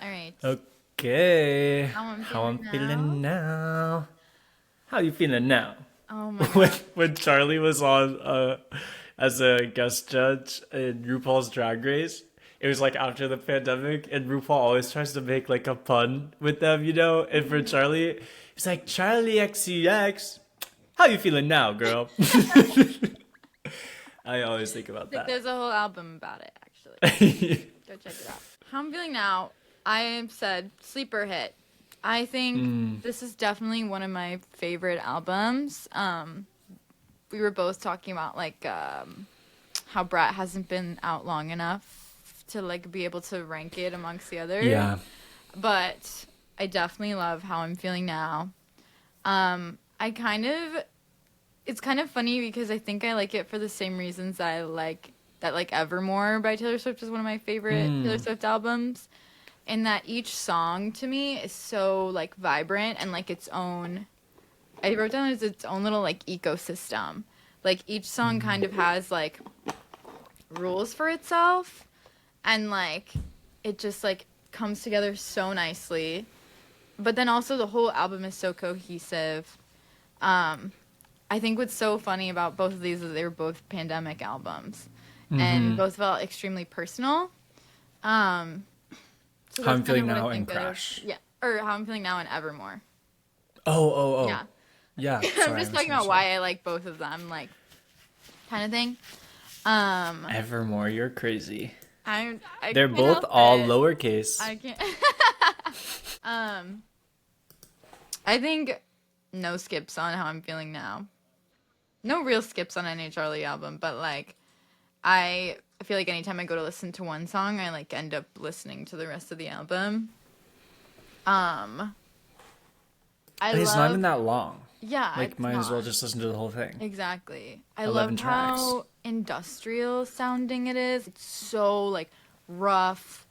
All right. Okay. How I'm How feeling I'm now? feeling now. How you feeling now? Oh my When God. when Charlie was on as a guest judge in RuPaul's Drag Race, it was like after the pandemic, and RuPaul always tries to make like a pun with them, you know. And for Mhm. Charlie, he's like Charlie XCX. How you feeling now, girl? I always think about Like that. there's a whole album about it, actually. Go check it out. How I'm feeling now, I said sleeper hit. I think Mm, this is definitely one of my favorite albums. We were both talking about how Brat hasn't been out long enough to like be able to rank it amongst the others. yeah. But I definitely love how I'm feeling now. I kind of it's kind of funny because I think I like it for the same reasons that I like Evermore by Taylor Swift is one of my favorite Taylor Mm, Swift albums. And that each song to me is so like vibrant and like its own I wrote down as its own little like ecosystem. Like each song kind of has like rules for itself and like it just like comes together so nicely. But then also the whole album is so cohesive. Um I think what's so funny about both of these is they were both pandemic albums and mm-hmm. both felt extremely personal. Um, so How that's I'm kind of feeling what I now and think of. Crash. Yeah. Or how I'm feeling now in Evermore. Oh, oh, oh. Yeah. Yeah, I'm sorry, I just talking about misunderstood. why I like both of them, like, kind of thing. Um, Evermore, you're crazy. I They're can't both help all it. lowercase. I can't. um, I think no skips on how I'm feeling now. No real skips on any Charlie album, but like I feel like anytime I go to listen to one song, I like end up listening to the rest of the album. Um, I And it's not even love, that long. yeah, Like, it's might as well not just listen to the whole thing. exactly. I love 11 tracks. how industrial sounding it is. It's so like rough,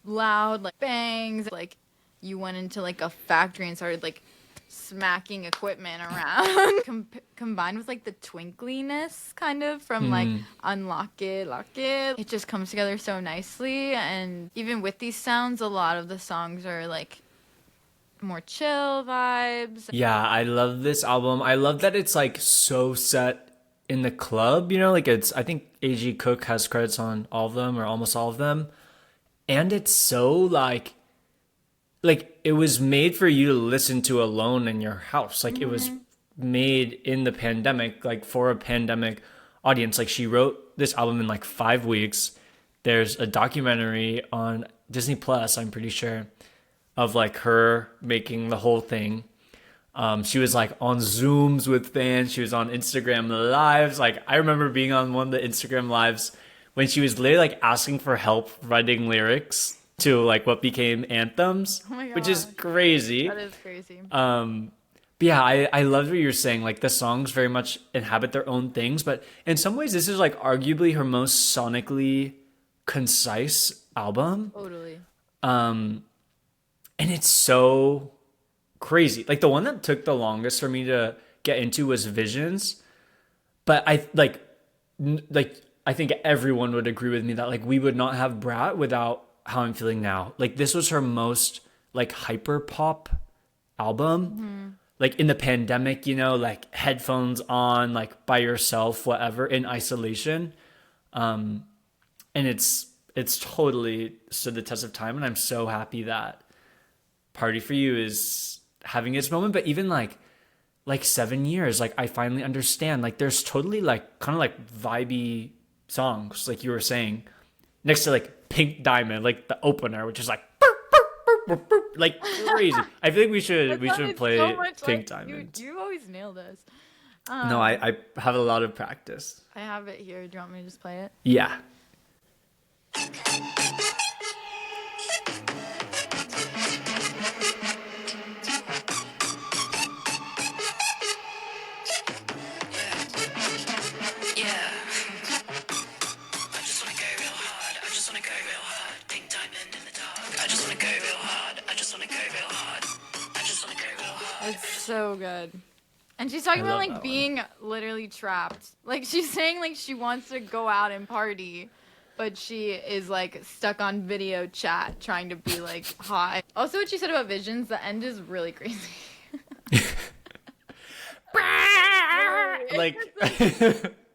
loud, like bangs. Like you went into like a factory and started like smacking equipment around. Combined with like the twinkliness kind of from like Mm, unlock it, lock it. It just comes together so nicely. And even with these sounds, a lot of the songs are like more chill vibes. yeah, I love this album. I love that it's like so set in the club, you know? Like, I think A.G. Cook has credits on all of them or almost all of them. And it's so like it was made for you to listen to alone in your house. Like it was Hmm. made in the pandemic, like for a pandemic audience. Like she wrote this album in like 5 weeks. There's a documentary on Disney Plus, I'm pretty sure, of like her making the whole thing. She was like on Zooms with fans. She was on Instagram lives. Like I remember being on one of the Instagram lives when she was literally like asking for help writing lyrics to like what became anthems, Oh my which is gosh, that crazy. is crazy. But yeah, I loved what you're saying. Like the songs very much inhabit their own things, but in some ways, this is like arguably her most sonically concise album. Totally. And it's so crazy. Like the one that took the longest for me to get into was Visions, but like I think everyone would agree with me that like we would not have Brat without How I'm Feeling Now. Like this was her most like hyper pop album. Hmm. Like in the pandemic, you know, like headphones on, like by yourself, whatever, in isolation. And it's totally stood the test of time, and I'm so happy that Party for You is having its moment. But even like 7 years, like I finally understand. Like there's totally like kind of like vibey songs, like you were saying, next to like Pink Diamond, like the opener, which is like like crazy. I think That we should sounded so play much Pink like you. Diamond. You always nail this. No, Um, I have a lot of practice. I have it here. Do you want me to just play it? Yeah. Yeah. I just wanna go real hard. I just wanna go real hard. Pink diamond in the dark. I just wanna go real hard. I just wanna go real hard. I just wanna go real hard. It's so good. And she's I talking about love like that one. being literally trapped. Like she's saying like she wants to go out and party, but she is like stuck on video chat trying to be like hot. Also, what she said about Visions, the end is really crazy. Like,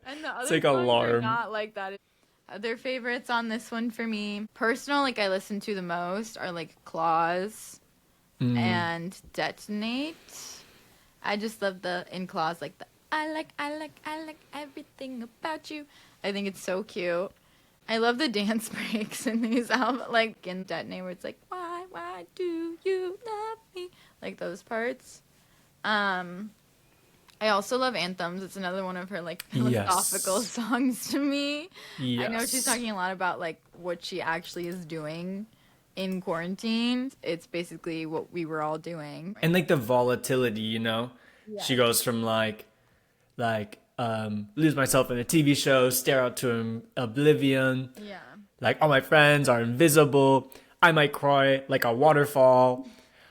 And the other it's like songs are alarm. not like that. Other favorites on this one for me, personal, like I listen to the most, are like Claws and Detonate. I just love the in Claws, like the I like everything about you. I think it's so cute. I love the dance breaks in these albums, like in Detonate, where it's like, why do you love me? Like those parts. I also love Anthems. It's another one of her like philosophical Yes. songs to me. Yes. I know she's talking a lot about like what she actually is doing in quarantine. It's basically what we were all doing. And like the volatility, you know? She goes from like lose myself in a TV show, stare out to oblivion. Yeah. Like all my friends are invisible. I might cry like a waterfall.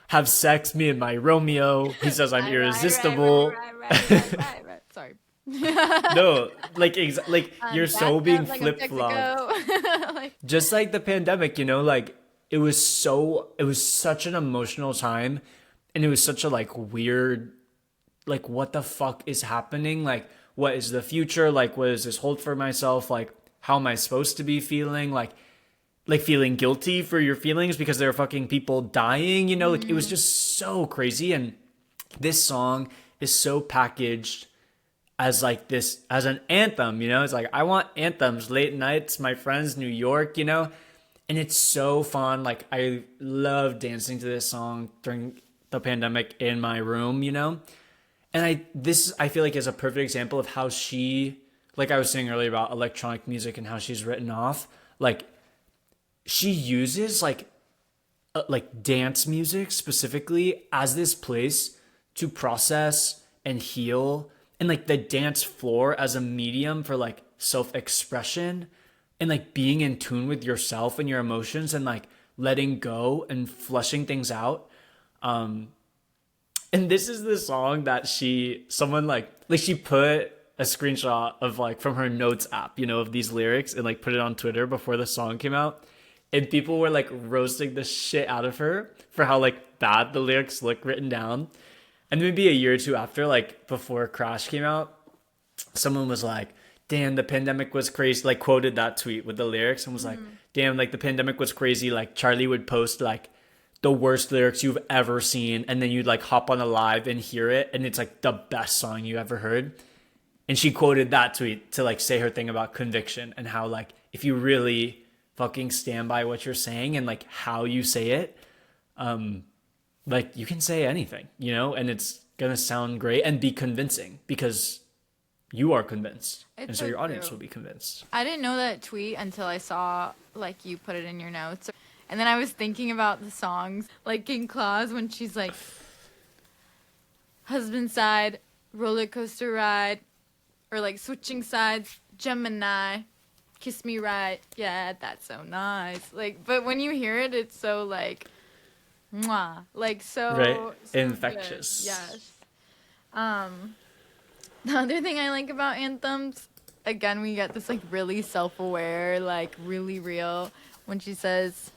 Have sex, me and my Romeo. He says I'm irresistible. Right. Sorry. No, like you're so Backed being up like a flip flopped. Mexico. Like, Just like the pandemic, you know, like it was such an emotional time, and it was such a like weird, like what the fuck is happening? Like what is the future? Like what does this hold for myself? Like how am I supposed to be feeling? Like feeling guilty for your feelings because there are fucking people dying, you know? Like it was just so crazy, and this song is so packaged as like this as an anthem, you know? It's like I want anthems, late nights, my friends, New York, you know? And it's so fun. Like I love dancing to this song during the pandemic in my room, you know? And I feel like is a perfect example of how she, like I was saying earlier about electronic music and how she's written off, like she uses like dance music specifically as this place to process and heal, and like the dance floor as a medium for like self-expression and like being in tune with yourself and your emotions and like letting go and flushing things out. And this is the song that someone she put a screenshot of like from her notes app, you know, of these lyrics and like put it on Twitter before the song came out. And people were like roasting the shit out of her for how like bad the lyrics look written down. And maybe a year or two after, like before Crash came out, someone was like, damn, the pandemic was crazy. Like quoted that tweet with the lyrics and was like, damn, like the pandemic was crazy. Like Charli would post like the worst lyrics you've ever seen. And then you'd like hop on a live and hear it. And it's like the best song you ever heard. And she quoted that tweet to like say her thing about conviction and how like if you really fucking stand by what you're saying and like how you say it, like you can say anything, you know, and it's gonna sound great and be convincing because you are convinced. It's and so so your audience true. will be convinced. I didn't know that tweet until I saw like you put it in your notes. And then I was thinking about the songs, like in Claus when she's like, husband side, roller coaster ride, or like switching sides, Gemini, kiss me right, yeah, that's so nice. Like, but when you hear it, it's so like, mwah, like so, Right? so Infectious. good. Yes. The other thing I like about anthems, again, we get this like really self-aware, like really real when she says,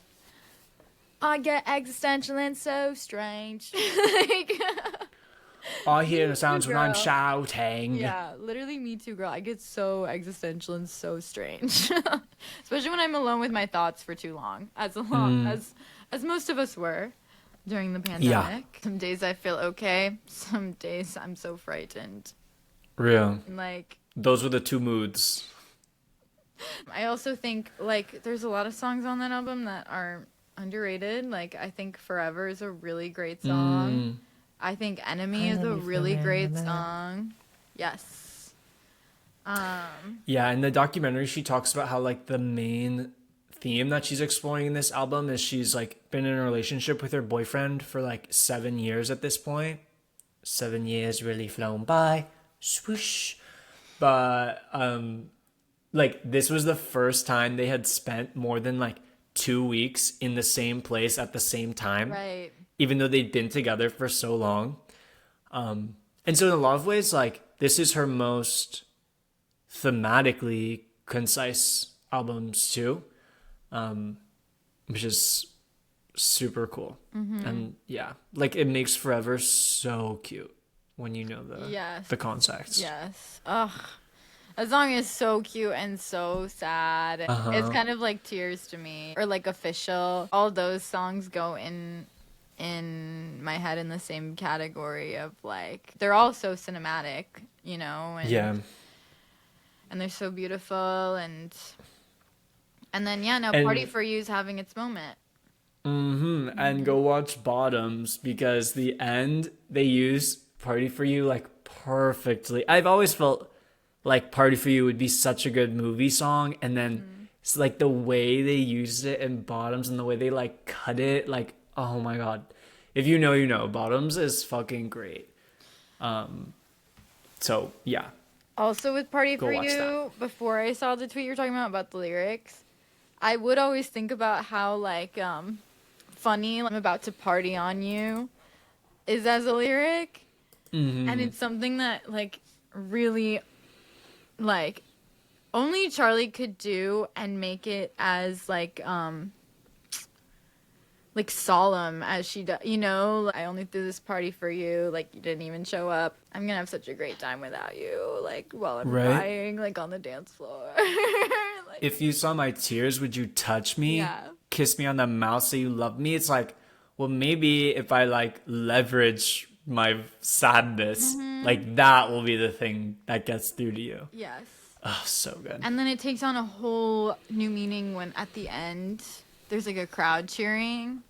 I get existential and so strange. Like, I hear the sounds when I'm girl. shouting. yeah, literally me too, girl. I get so existential and so strange. Especially when I'm alone with my thoughts for too long. As most of us were during the pandemic. Yeah. Some days I feel okay. Some days I'm so frightened. Real. And like Those were the two moods. I also think like there's a lot of songs on that album that are underrated. Like I think Forever is a really great song. I think Enemy is a really great song. Yes. Yeah, in the documentary she talks about how like the main theme that she's exploring in this album is she's like been in a relationship with her boyfriend for like 7 years at this point. 7 years really flown by. Swoosh. But like this was the first time they had spent more than like 2 weeks in the same place at the same time. Right. Even though they'd been together for so long. And so in a lot of ways, like this is her most thematically concise albums too, which is super cool. And yeah, like it makes Forever so cute when you know Yes. the context. Yes. Ugh. That song is so cute and so sad. It's kind of like tears to me, or like Official. All those songs go in my head in the same category of like they're all so cinematic, you know, and and they're so beautiful and then now Party And for You is having its moment. and go watch Bottoms, because the end they use Party for You like perfectly. I've always felt like Party for You would be such a good movie song, and then it's like the way they used it in Bottoms and the way they like cut it, like oh my god. If you know, you know. Bottoms is fucking great. So yeah. Also with Party Go for watch You, that. before I saw the tweet you're talking about the lyrics, I would always think about how like funny I'm about to party on you is as a lyric. And it's something that like really like only Charlie could do and make it as like solemn as she does, you know, I only threw this party for you, like you didn't even show up, I'm gonna have such a great time without you, like while I'm Right. crying like on the dance floor. Like, If you saw my tears, would you touch me? Yeah. Kiss me on the mouth, say you love me? It's like, well, maybe if I like leverage my sadness, like that will be the thing that gets through to you. yes. Oh, so good. And then it takes on a whole new meaning when at the end there's like a crowd cheering.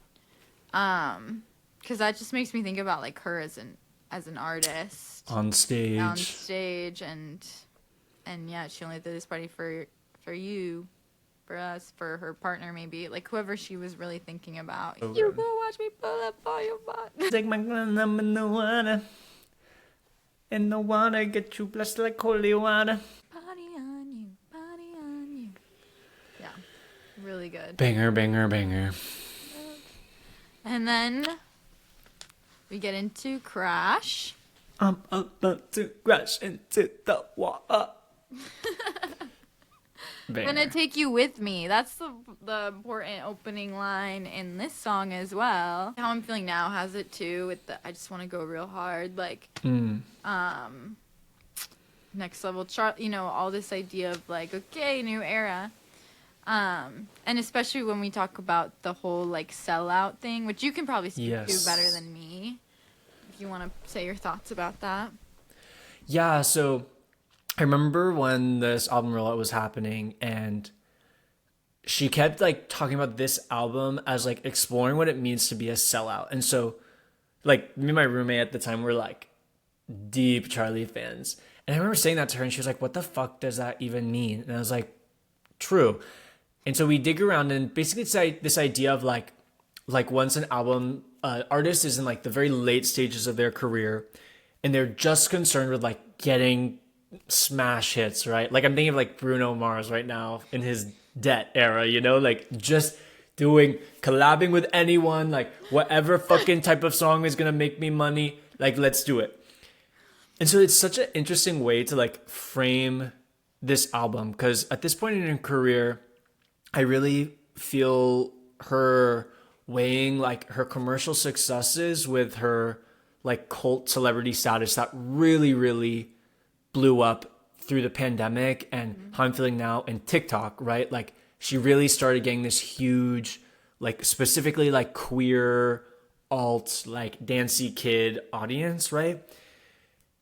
Because that just makes me think about like her as an artist On stage. on stage, and yeah, she only did this party for you, for us, for her partner, maybe like whoever she was really thinking about. So You good. go watch me pull up all your butt. Take my number in the water. In the water, get you blessed like holy water. Party on you, party on you. Yeah, really good. Banger, banger, banger. And then we get into Crash. I'm about to crash into the water. I'm Banger. gonna take you with me. That's the important opening line in this song as well. How I'm feeling now has it too, with the I just want to go real hard, like next level chart, you know, all this idea of like, okay, new era. And especially when we talk about the whole like sellout thing, which you can probably speak Yes. to better than me, if you want to say your thoughts about that. Yeah, so I remember when this album rollout was happening, and she kept like talking about this album as like exploring what it means to be a sellout. And so like me and my roommate at the time were like deep Charlie fans. And I remember saying that to her, and she was like, what the fuck does that even mean? And I was like, true. And so we dig around, and basically it's like this idea of like once an album artist is in like the very late stages of their career, and they're just concerned with like getting smash hits, right? Like I'm thinking of like Bruno Mars right now in his Debt era, you know, like just collabing with anyone, like whatever fucking type of song is gonna make me money, like let's do it. And so it's such an interesting way to like frame this album, because at this point in her career, I really feel her weighing like her commercial successes with her like cult celebrity status that really, really blew up through the pandemic, and how I'm feeling now, and TikTok, right? Like she really started getting this huge, like specifically like queer alt, like dancey kid audience, right?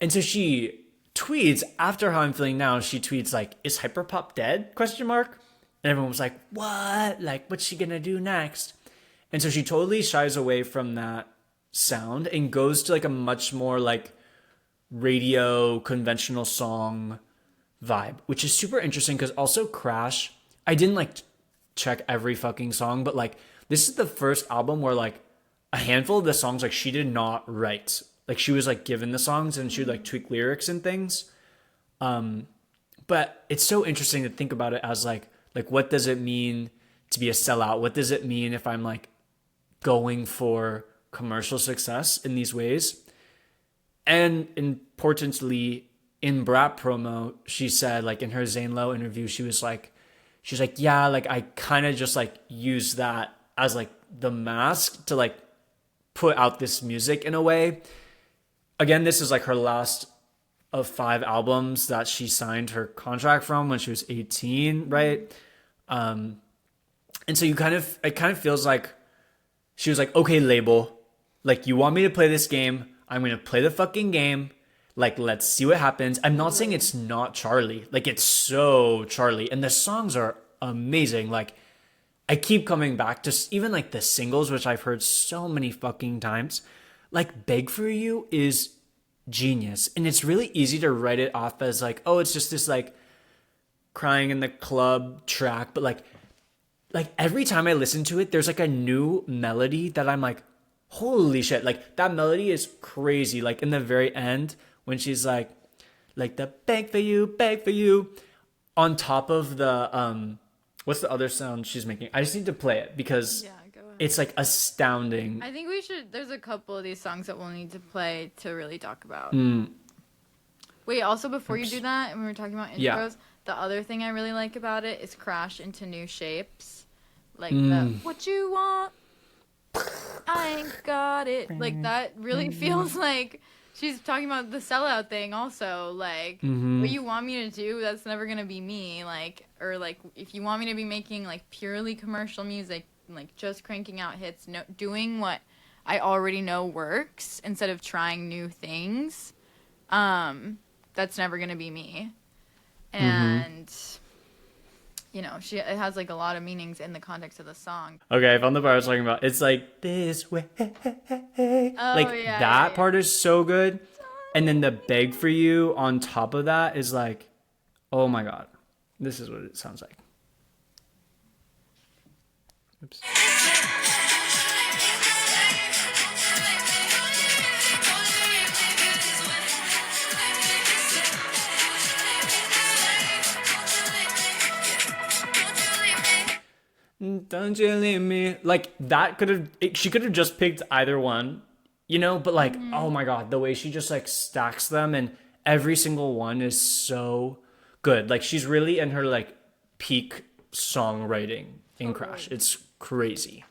And so she tweets after How I'm Feeling Now, she tweets like, is hyperpop dead? Question mark. And everyone was like, what? Like, what's she gonna do next? And so she totally shies away from that sound and goes to like a much more like radio conventional song vibe, which is super interesting, because also Crash, I didn't like check every fucking song, but like this is the first album where like a handful of the songs like she did not write. Like she was like given the songs and she would like tweak lyrics and things. But it's so interesting to think about it as like what does it mean to be a sellout? What does it mean if I'm like going for commercial success in these ways? And importantly, in Brat promo, she said, like in her Zane Lowe interview, she was like, she's like, yeah, like I kind of just like use that as like the mask to like put out this music in a way. Again, this is like her last of 5 albums that she signed her contract from when she was 18, right? And so it kind of feels like she was like, okay, label, like you want me to play this game, I'm gonna play the fucking game. Like, let's see what happens. I'm not saying it's not Charlie. Like, it's so Charlie. And the songs are amazing. Like, I keep coming back to even like the singles, which I've heard so many fucking times. Like, Beg For You is genius. And it's really easy to write it off as like, oh, it's just this like crying in the club track. But like every time I listen to it, there's like a new melody that I'm like, holy shit. Like, that melody is crazy. Like, in the very end, when she's like the beg for you, on top of the, what's the other sound she's making? I just need to play it because Yeah, go ahead. it's like astounding. I think we should. There's a couple of these songs that we'll need to play to really talk about. Wait, also before you do that, and we were talking about intros, Yeah. the other thing I really like about it is Crash into New Shapes. Like the what you want, I ain't got it. Like that really feels like she's talking about the sellout thing also. Like what you want me to do, that's never gonna be me. Like, or like if you want me to be making like purely commercial music, like just cranking out hits, no, doing what I already know works instead of trying new things, that's never gonna be me. And you know, it has like a lot of meanings in the context of the song. Okay, I found the part I was talking about. It's like, this way. Yeah, that yeah. part is so good. And then the beg for you on top of that is like, oh my God. This is what it sounds like. Oops. Don't you leave me. Like, that she could have just picked either one, you know? But like, oh my God, the way she just like stacks them and every single one is so good. Like, she's really in her like peak songwriting in Crash. It's crazy.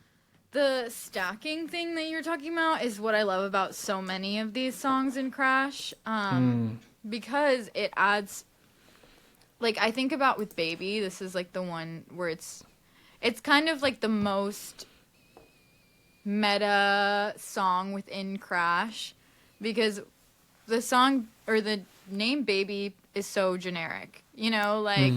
The stacking thing that you're talking about is what I love about so many of these songs in Crash, because it adds, like, I think about with Baby, this is like the one where it's kind of like the most meta song within Crash, because the song or the name Baby is so generic, you know, like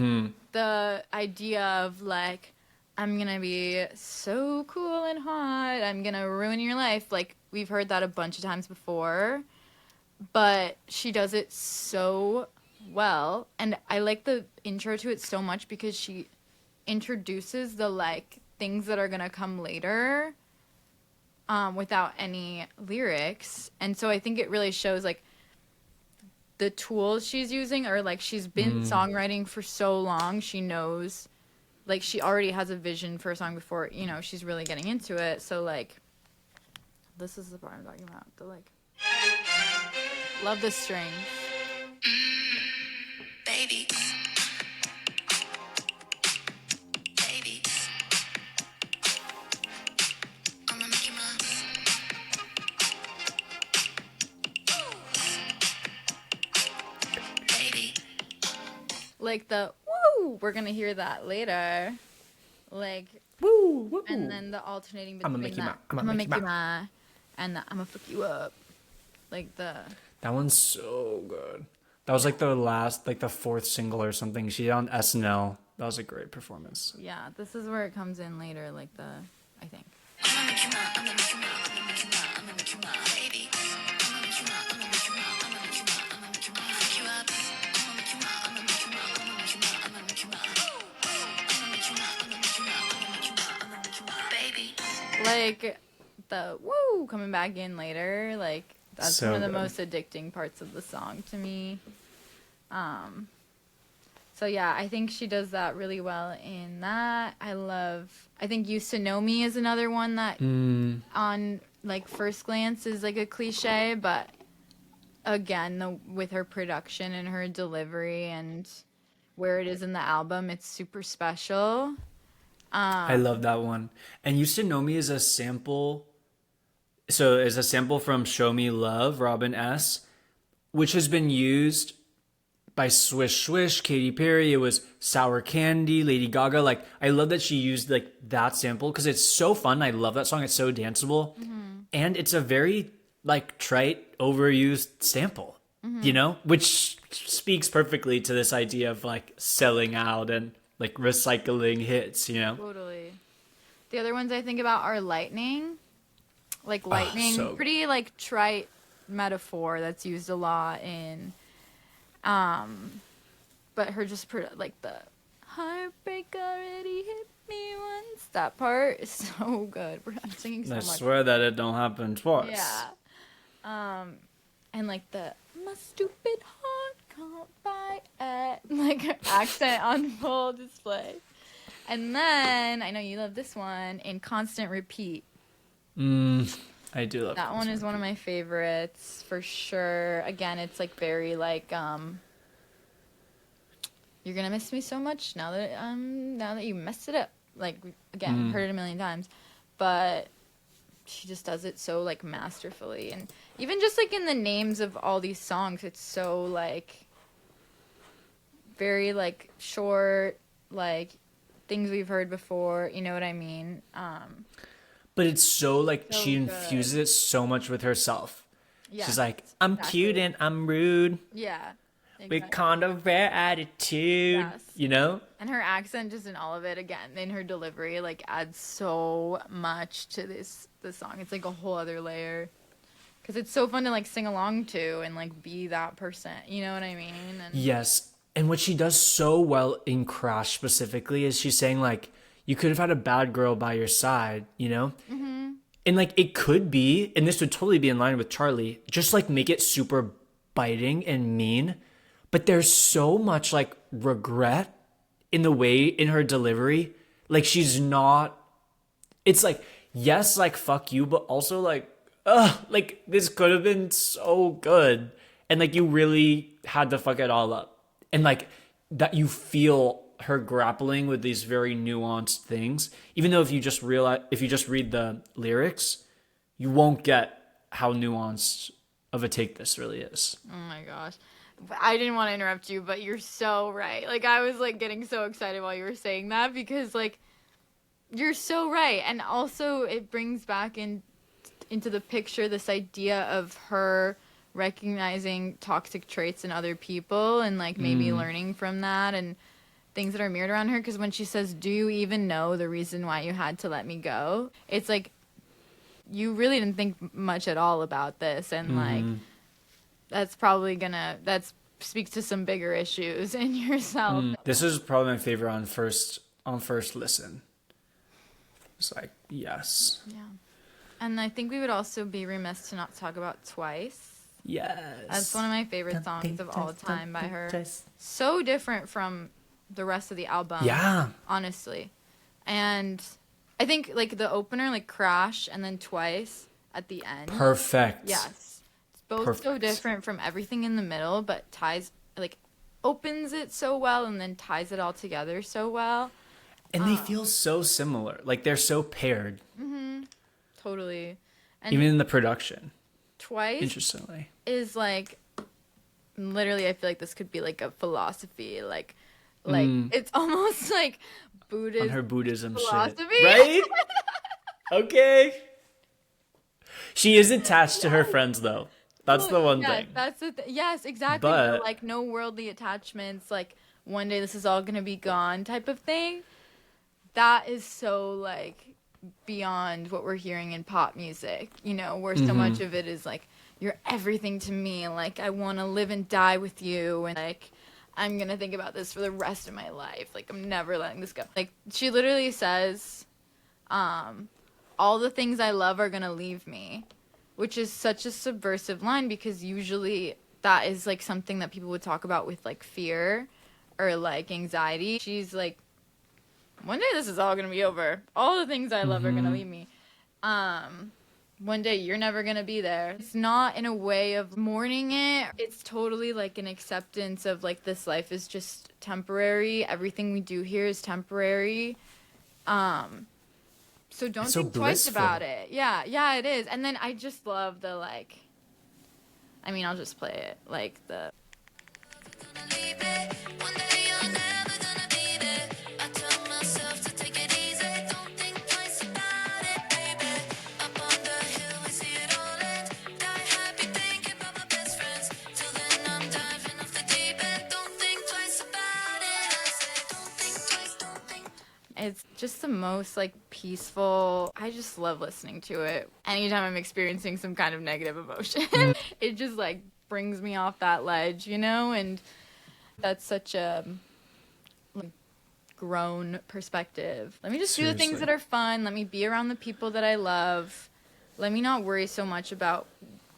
the idea of like, I'm gonna be so cool and hot, I'm gonna ruin your life. Like, we've heard that a bunch of times before, but she does it so well. And I like the intro to it so much because she introduces the like things that are gonna come later, without any lyrics. And so I think it really shows like the tools she's using, or like she's been songwriting for so long, she knows, like she already has a vision for a song before, you know, she's really getting into it. So like, this is the part I'm talking about. The like, love the strings. Baby. Baby. On the Mickey Mouse. Baby. Like the woo, we're gonna hear that later. Like, Woo, woo. and then the alternating I'm a between Mickey that Ma- I'm a Mickey Ma and the I'm a fuck you up. Like the That one's so good. That was like the last, like the 4th single or something. She did on SNL. That was a great performance. yeah, this is where it comes in later. Like the, I think. I'm a Mickey Mouse. I'm a Mickey Mouse. I'm a Mickey Mouse. I'm a Mickey Mouse. Baby. I'm a Mickey Mouse. I'm a Mickey Mouse. I'm a Mickey Mouse. I'm a Mickey Mouse. Fuck you up. I'm a Mickey Mouse. I'm a Mickey Mouse. I'm a Mickey Mouse. I'm a Mickey Mouse. I'm a Mickey Mouse. I'm a Mickey Mouse. I'm a Mickey Mouse. I'm a Mickey Mouse. Baby. Like the woo coming back in later. Like that's So one of the good. most addicting parts of the song to me. So yeah, I think she does that really well in that. I think Used to Know Me is another one that on like first glance is like a cliche, but again, with her production and her delivery and where it is in the album. It's super special. I love that one. And Used to Know Me is a sample. So it's a sample from Show Me Love, Robin S., which has been used by Swish Swish, Katy Perry. It was Sour Candy, Lady Gaga. Like, I love that she used like that sample because it's so fun. I love that song. It's so danceable. And it's a very like trite, overused sample, you know, which speaks perfectly to this idea of like selling out and like recycling hits, you know? Totally. The other ones I think about are Lightning. Like Lightning, so- pretty like trite metaphor that's used a lot in but her just like the heartbreak already hit me once. That part is so good. I'm singing so I much. swear that it don't happen twice. Yeah. And like the my stupid heart can't buy it. Like her accent on full display. And then I know you love this one in Constant Repeat. I do love That one is one of my favorites for sure. Again, it's like very like you're gonna miss me so much now that you messed it up. Like again, heard it a million times, but she just does it so like masterfully. And even just like in the names of all these songs, it's so like very like short, like things we've heard before. You know what I mean? But it's so like So she good. infuses it so much with herself. Yeah, She's like, I'm exactly. cute and I'm rude Yeah. with Exactly. kind of rare attitude. Yes. You know? And her accent, just in all of it, again, in her delivery, like adds so much to this song. It's like a whole other layer, because it's so fun to like sing along to and like be that person. You know what I mean? And Yes. And what she does so well in Crash specifically is she's saying like, you could have had a bad girl by your side, you know? And like it could be, and this would totally be in line with Charlie, just like make it super biting and mean. But there's so much like regret in the way in her delivery. Like she's not, it's like, yes, like fuck you, but also like, like this could have been so good. And like you really had to fuck it all up. And like that you feel her grappling with these very nuanced things, even though if you just read the lyrics, you won't get how nuanced of a take this really is. oh my gosh, I didn't want to interrupt you, but you're so right. Like I was like getting so excited while you were saying that, because like you're so right. And also it brings back into the picture this idea of her recognizing toxic traits in other people and like maybe learning from that and things that are mirrored around her. Because when she says, do you even know the reason why you had to let me go? It's like, you really didn't think much at all about this. And like, that's probably that speaks to some bigger issues in yourself. This is probably my favorite on first listen. It's like, yes. Yeah. And I think we would also be remiss to not talk about Twice. Yes. That's one of my favorite songs of all time by her. So different from the rest of the album. Yeah. Honestly. And I think like the opener, like Crash, and then Twice at the end. Perfect. Yes. It's both so Perfect. different from everything in the middle, but opens it so well and then ties it all together so well. And they feel so similar. Like they're so paired, Totally. And even in the production. Twice Interestingly. is like, literally, I feel like this could be like a philosophy, like it's almost like Buddhist On her Buddhism philosophy. shit. Right? Okay. She is attached to her friends though. That's the one Yes, thing. that's yes, exactly. But- Like no worldly attachments, like one day this is all gonna be gone type of thing. That is so like beyond what we're hearing in pop music, you know, where so much of it is like, you're everything to me, like I want to live and die with you, and like I'm gonna think about this for the rest of my life, like I'm never letting this go. Like she literally says all the things I love are gonna leave me, which is such a subversive line, because usually that is like something that people would talk about with like fear or like anxiety. She's like, one day this is all gonna be over. All the things I love are gonna leave me. one day you're never gonna be there. It's not in a way of mourning it. It's totally like an acceptance of like this life is just temporary. Everything we do here is temporary. So don't It's so think twice blissful. about it. Yeah, it is. And then I just love the like. I mean, I'll just play it like the. Gonna leave it. One day you're never gonna be there. I tell myself to take it easy. Don't think twice about it, baby. Up on the hill, we see it all end. Die happy thinking about my best friends. Till then, I'm diving off the deep end. Don't think twice about it. I say, don't think twice, don't think. It's just the most like peaceful. I just love listening to it. Anytime I'm experiencing some kind of negative emotion, it just like brings me off that ledge, you know? And that's such a like, grown perspective. Let me just do the things Seriously. that are fun. Let me be around the people that I love. Let me not worry so much about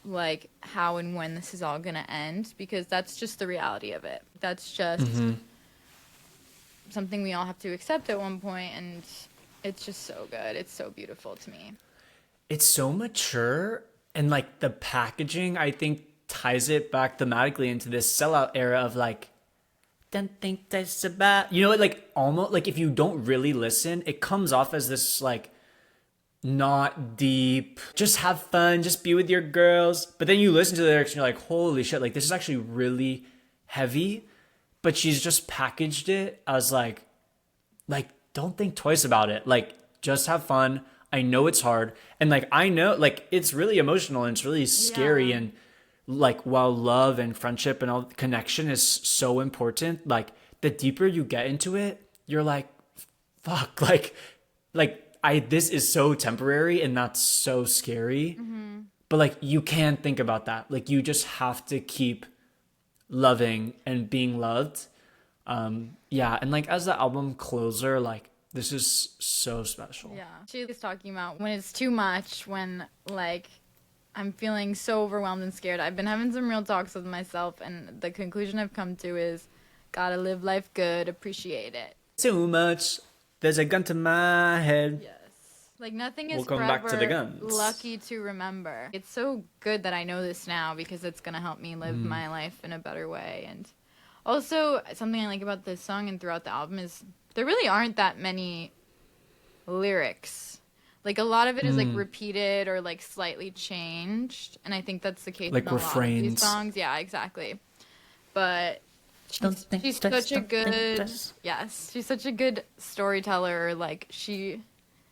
like how and when this is all gonna end, because that's just the reality of it. That's just something we all have to accept at one point, and it's just so good. It's so beautiful to me. It's so mature, and like the packaging, I think, ties it back thematically into this sellout era of like, don't think that's about, you know, like almost like if you don't really listen, it comes off as this like not deep, just have fun, just be with your girls. But then you listen to the lyrics and you're like, holy shit, like this is actually really heavy. But she's just packaged it as like don't think twice about it. Like just have fun. I know it's hard, and like I know like it's really emotional and it's really scary. Yeah. And like while love and friendship and all connection is so important, like the deeper you get into it, you're like, fuck, like I this is so temporary and that's so scary. But like you can't think about that. Like you just have to keep loving and being loved. Yeah, and like as the album closer, like this is so special. Yeah. She was talking about when it's too much, when like I'm feeling so overwhelmed and scared. I've been having some real talks with myself, and the conclusion I've come to is gotta live life good, appreciate it. Too much. There's a gun to my head. Yes. Like nothing is We'll come forever back to the guns. lucky to remember. It's so good that I know this now, because it's gonna help me live my life in a better way. And also something I like about this song and throughout the album is there really aren't that many lyrics. Like a lot of it is like repeated or like slightly changed, and I think that's the case Like in a lot of refrains. these songs. Yeah, exactly. But Don't think she's twice, such a don't think good twice. yes, she's such a good storyteller. Like she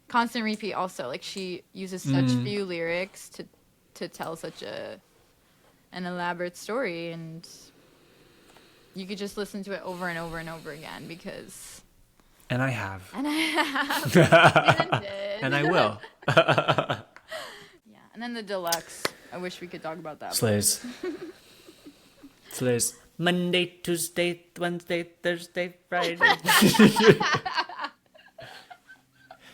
constant repeat also. Like she uses such few lyrics to tell such an elaborate story, and you could just listen to it over and over and over again because And I have. and I have and did. And I will. Yeah, and then the deluxe. I wish we could talk about that. Slays. Slays. Monday, Tuesday, Wednesday, Thursday, Friday.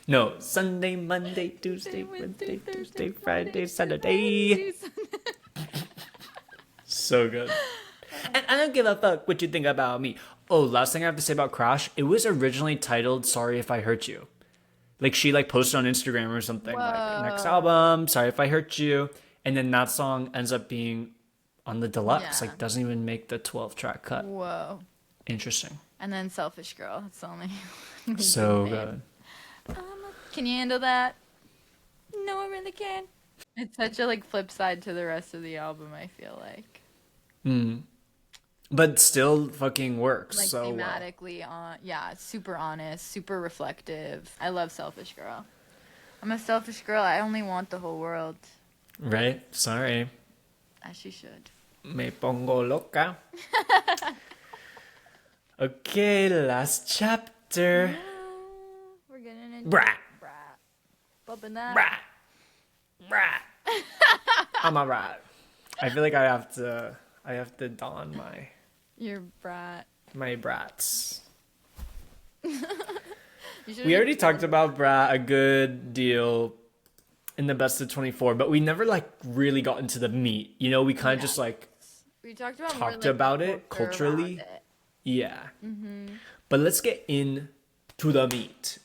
No, Sunday, Monday, Tuesday, Wednesday, Thursday, Friday, Saturday. So good. And I don't give a fuck what you think about me. Oh, last thing I have to say about Crash, it was originally titled Sorry If I Hurt You. Like she like posted on Instagram or something like next album, Sorry If I Hurt You. And then that song ends up being on the deluxe, Yeah. like doesn't even make the 12-track cut. Whoa. Interesting. And then Selfish Girl. That's the only. So Name. good. Can you handle that? No, I really can. It's such a like flip side to the rest of the album. I feel like But still fucking works like so well. thematically on. Yeah, super honest, super reflective. I love Selfish Girl. I'm a selfish girl. I only want the whole world, Right? Sorry. as she should. Me pongo loca. Okay, last chapter. We're getting into Brat. brat. Bumping that. Brat. Brat. I'm a rat. I feel like I have to don Your brat. my brats. You should We already talked about brat a good deal in the best of 24, but we never like really got into the meat. You know, we kind of just like We talked about talked more, about the it culture culturally. around it. Yeah. But let's get into the meat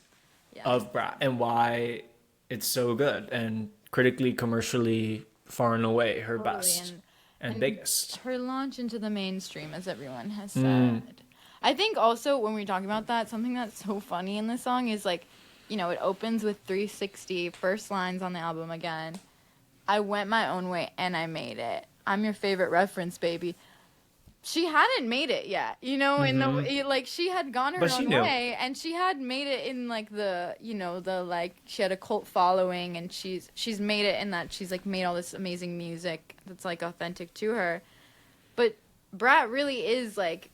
Yeah. of brat and why it's so good and critically, commercially, far and away her Totally, best and and biggest. her launch into the mainstream, as everyone has said. I think also when we're talking about that, something that's so funny in this song is like, you know, it opens with 360, first lines on the album again. I went my own way and I made it. I'm your favorite reference, baby. She hadn't made it yet, you know, in the like she had gone her But she own knew. way, and she had made it in like the, you know, the like she had a cult following, and she's made it in that she's like made all this amazing music that's like authentic to her. But Brat really is like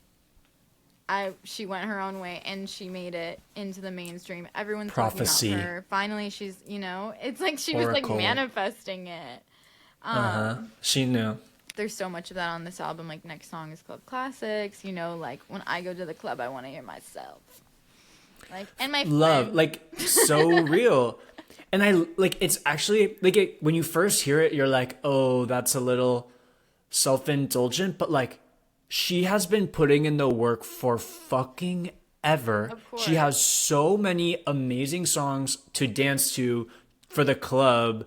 she went her own way and she made it into the mainstream. Everyone's Prophecy. talking about her. Finally, she's, you know, it's like she was like Oracle. manifesting it. She knew. There's so much of that on this album. Like, next song is Club Classics. You know, like, when I go to the club, I want to hear myself. Like, and my Love, friends. like, so real. And I, like, it's actually, like, when you first hear it, you're like, oh, that's a little self-indulgent. But, like, she has been putting in the work for fucking ever. Of course. She has so many amazing songs to dance to for the club.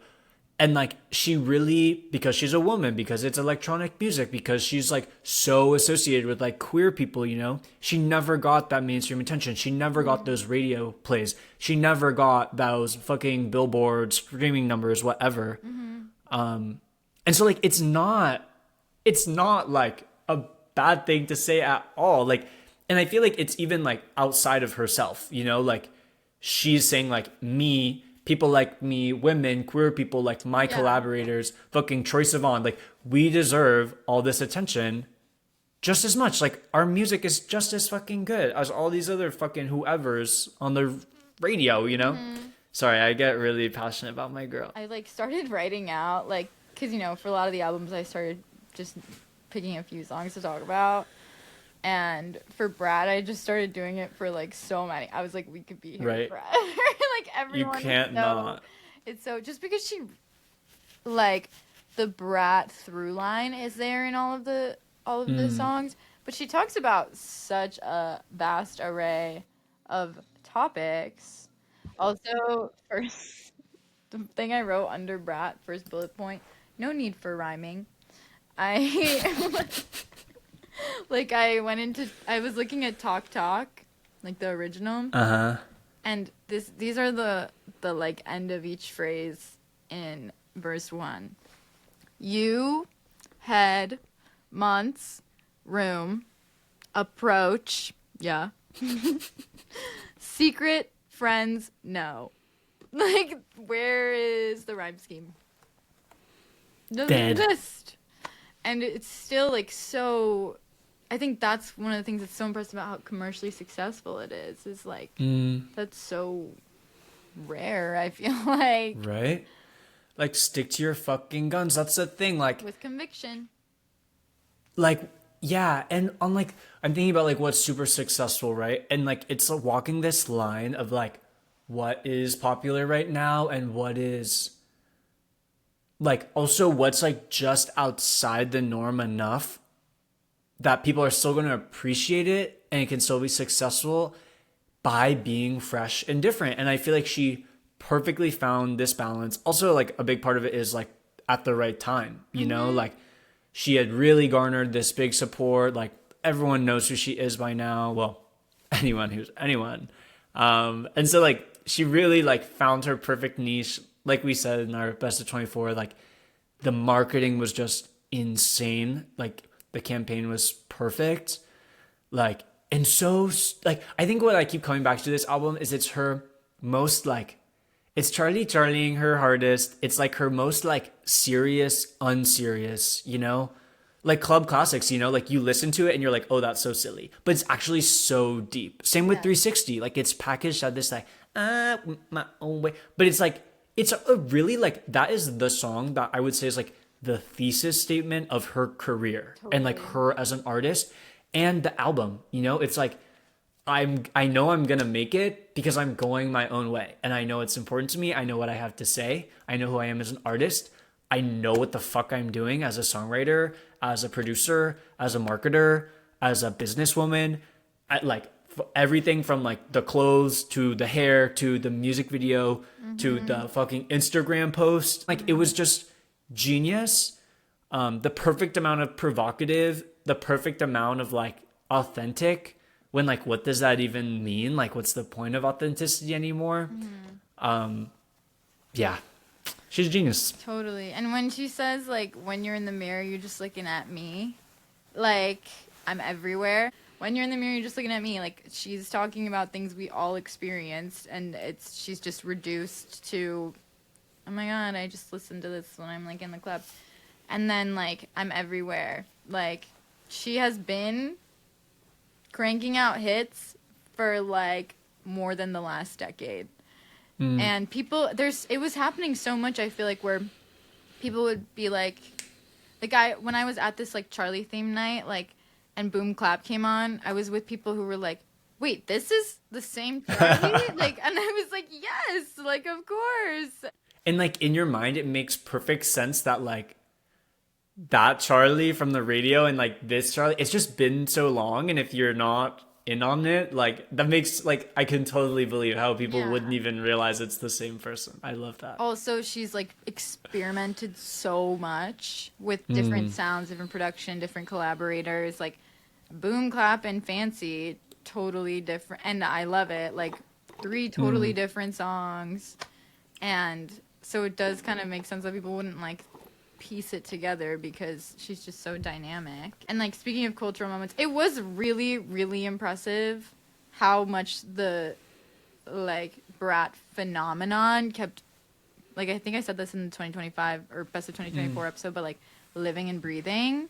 And like she really, because she's a woman, because it's electronic music, because she's like so associated with like queer people, you know, she never got that mainstream attention. She never got those radio plays. She never got those fucking billboards, streaming numbers, whatever. And so like it's not like a bad thing to say at all. Like, and I feel like it's even like outside of herself, you know, like she's saying like me, people like me, women, queer people, like my collaborators, fucking Troye Sivan, like we deserve all this attention just as much. Like our music is just as fucking good as all these other fucking whoever's on the radio, you know? Sorry, I get really passionate about my girl. I like started writing out, like, because, you know, for a lot of the albums, I started just picking a few songs to talk about. And for Brad, I just started doing it for like so many. I was like, we could be here, Right. Brad. Like everyone. You can't not. It's so just because she, like, the Brat through line is there in all of the songs, but she talks about such a vast array of topics. Also, first, the thing I wrote under Brat, first bullet point, no need for rhyming. I like I was looking at Talk Talk, like the original. And these are the like end of each phrase in verse 1. You, head, months, room, approach, yeah. Secret, friends, no. Like, where is the rhyme scheme? Doesn't Dead. exist. And it's still like so. I think that's one of the things that's so impressive about how commercially successful it is like that's so rare, I feel like. Right? Like stick to your fucking guns. That's the thing. Like With conviction. like yeah, and on like I'm thinking about like what's super successful, right? And like it's walking this line of like what is popular right now and what is like also what's like just outside the norm enough that people are still going to appreciate it and it can still be successful by being fresh and different. And I feel like she perfectly found this balance. Also, like a big part of it is like at the right time, you know, like she had really garnered this big support. Like everyone knows who she is by now. Well, anyone. And so like she really like found her perfect niche. Like we said in our best of 24, like the marketing was just insane. Like the campaign was perfect. Like, and so, like, I think what I keep coming back to this album is it's her most, like, it's Charlieing her hardest. It's, like, her most, like, serious, unserious, you know? Like Club Classics, you know? Like, you listen to it and you're like, oh, that's so silly. But it's actually so deep. Same with 360. Like, it's packaged at this, like, my own way. But it's, like, it's a really, like, that is the song that I would say is, like, the thesis statement of her career and like her as an artist and the album, you know, it's like, I know I'm going to make it because I'm going my own way and I know it's important to me. I know what I have to say. I know who I am as an artist. I know what the fuck I'm doing as a songwriter, as a producer, as a marketer, as a businesswoman. Like everything from like the clothes to the hair to the music video to the fucking Instagram post. Like it was just genius. The perfect amount of provocative, the perfect amount of like authentic, when like what does that even mean? Like what's the point of authenticity anymore? Yeah. She's a genius. Totally. And when she says, like, when you're in the mirror, you're just looking at me. Like, I'm everywhere. When you're in the mirror, you're just looking at me. Like, she's talking about things we all experienced. And she's just reduced to, oh my God, I just listened to this when I'm, like, in the club. And then, like, I'm everywhere. Like, she has been cranking out hits for, like, more than the last decade. And people, it was happening so much, I feel like, where people would be like, when I was at this, like, Charli theme night, like, and Boom Clap came on, I was with people who were like, wait, this is the same Charli? Like, and I was like, yes, like, of course. And, like, in your mind, it makes perfect sense that, like, that Charli from the radio and, like, this Charli, it's just been so long, and if you're not in on it, like, that makes, like, I can totally believe how people wouldn't even realize it's the same person. I love that. Also, she's, like, experimented so much with different sounds, different production, different collaborators, like, Boom Clap and Fancy, totally different, and I love it, like, 3 totally different songs, and so it does kind of make sense that people wouldn't, like, piece it together because she's just so dynamic. And like, speaking of cultural moments, it was really, really impressive how much the like Brat phenomenon kept, like, I think I said this in the 2025 or Best of 2024 episode, but like living and breathing,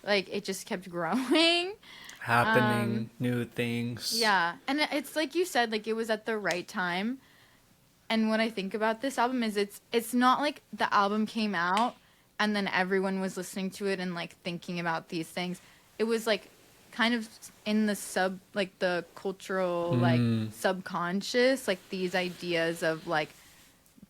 like it just kept growing, happening, new things. Yeah, and it's like you said, like it was at the right time. And what I think about this album is it's not like the album came out and then everyone was listening to it and, like, thinking about these things. It was, like, kind of in the cultural, like, subconscious, like, these ideas of, like,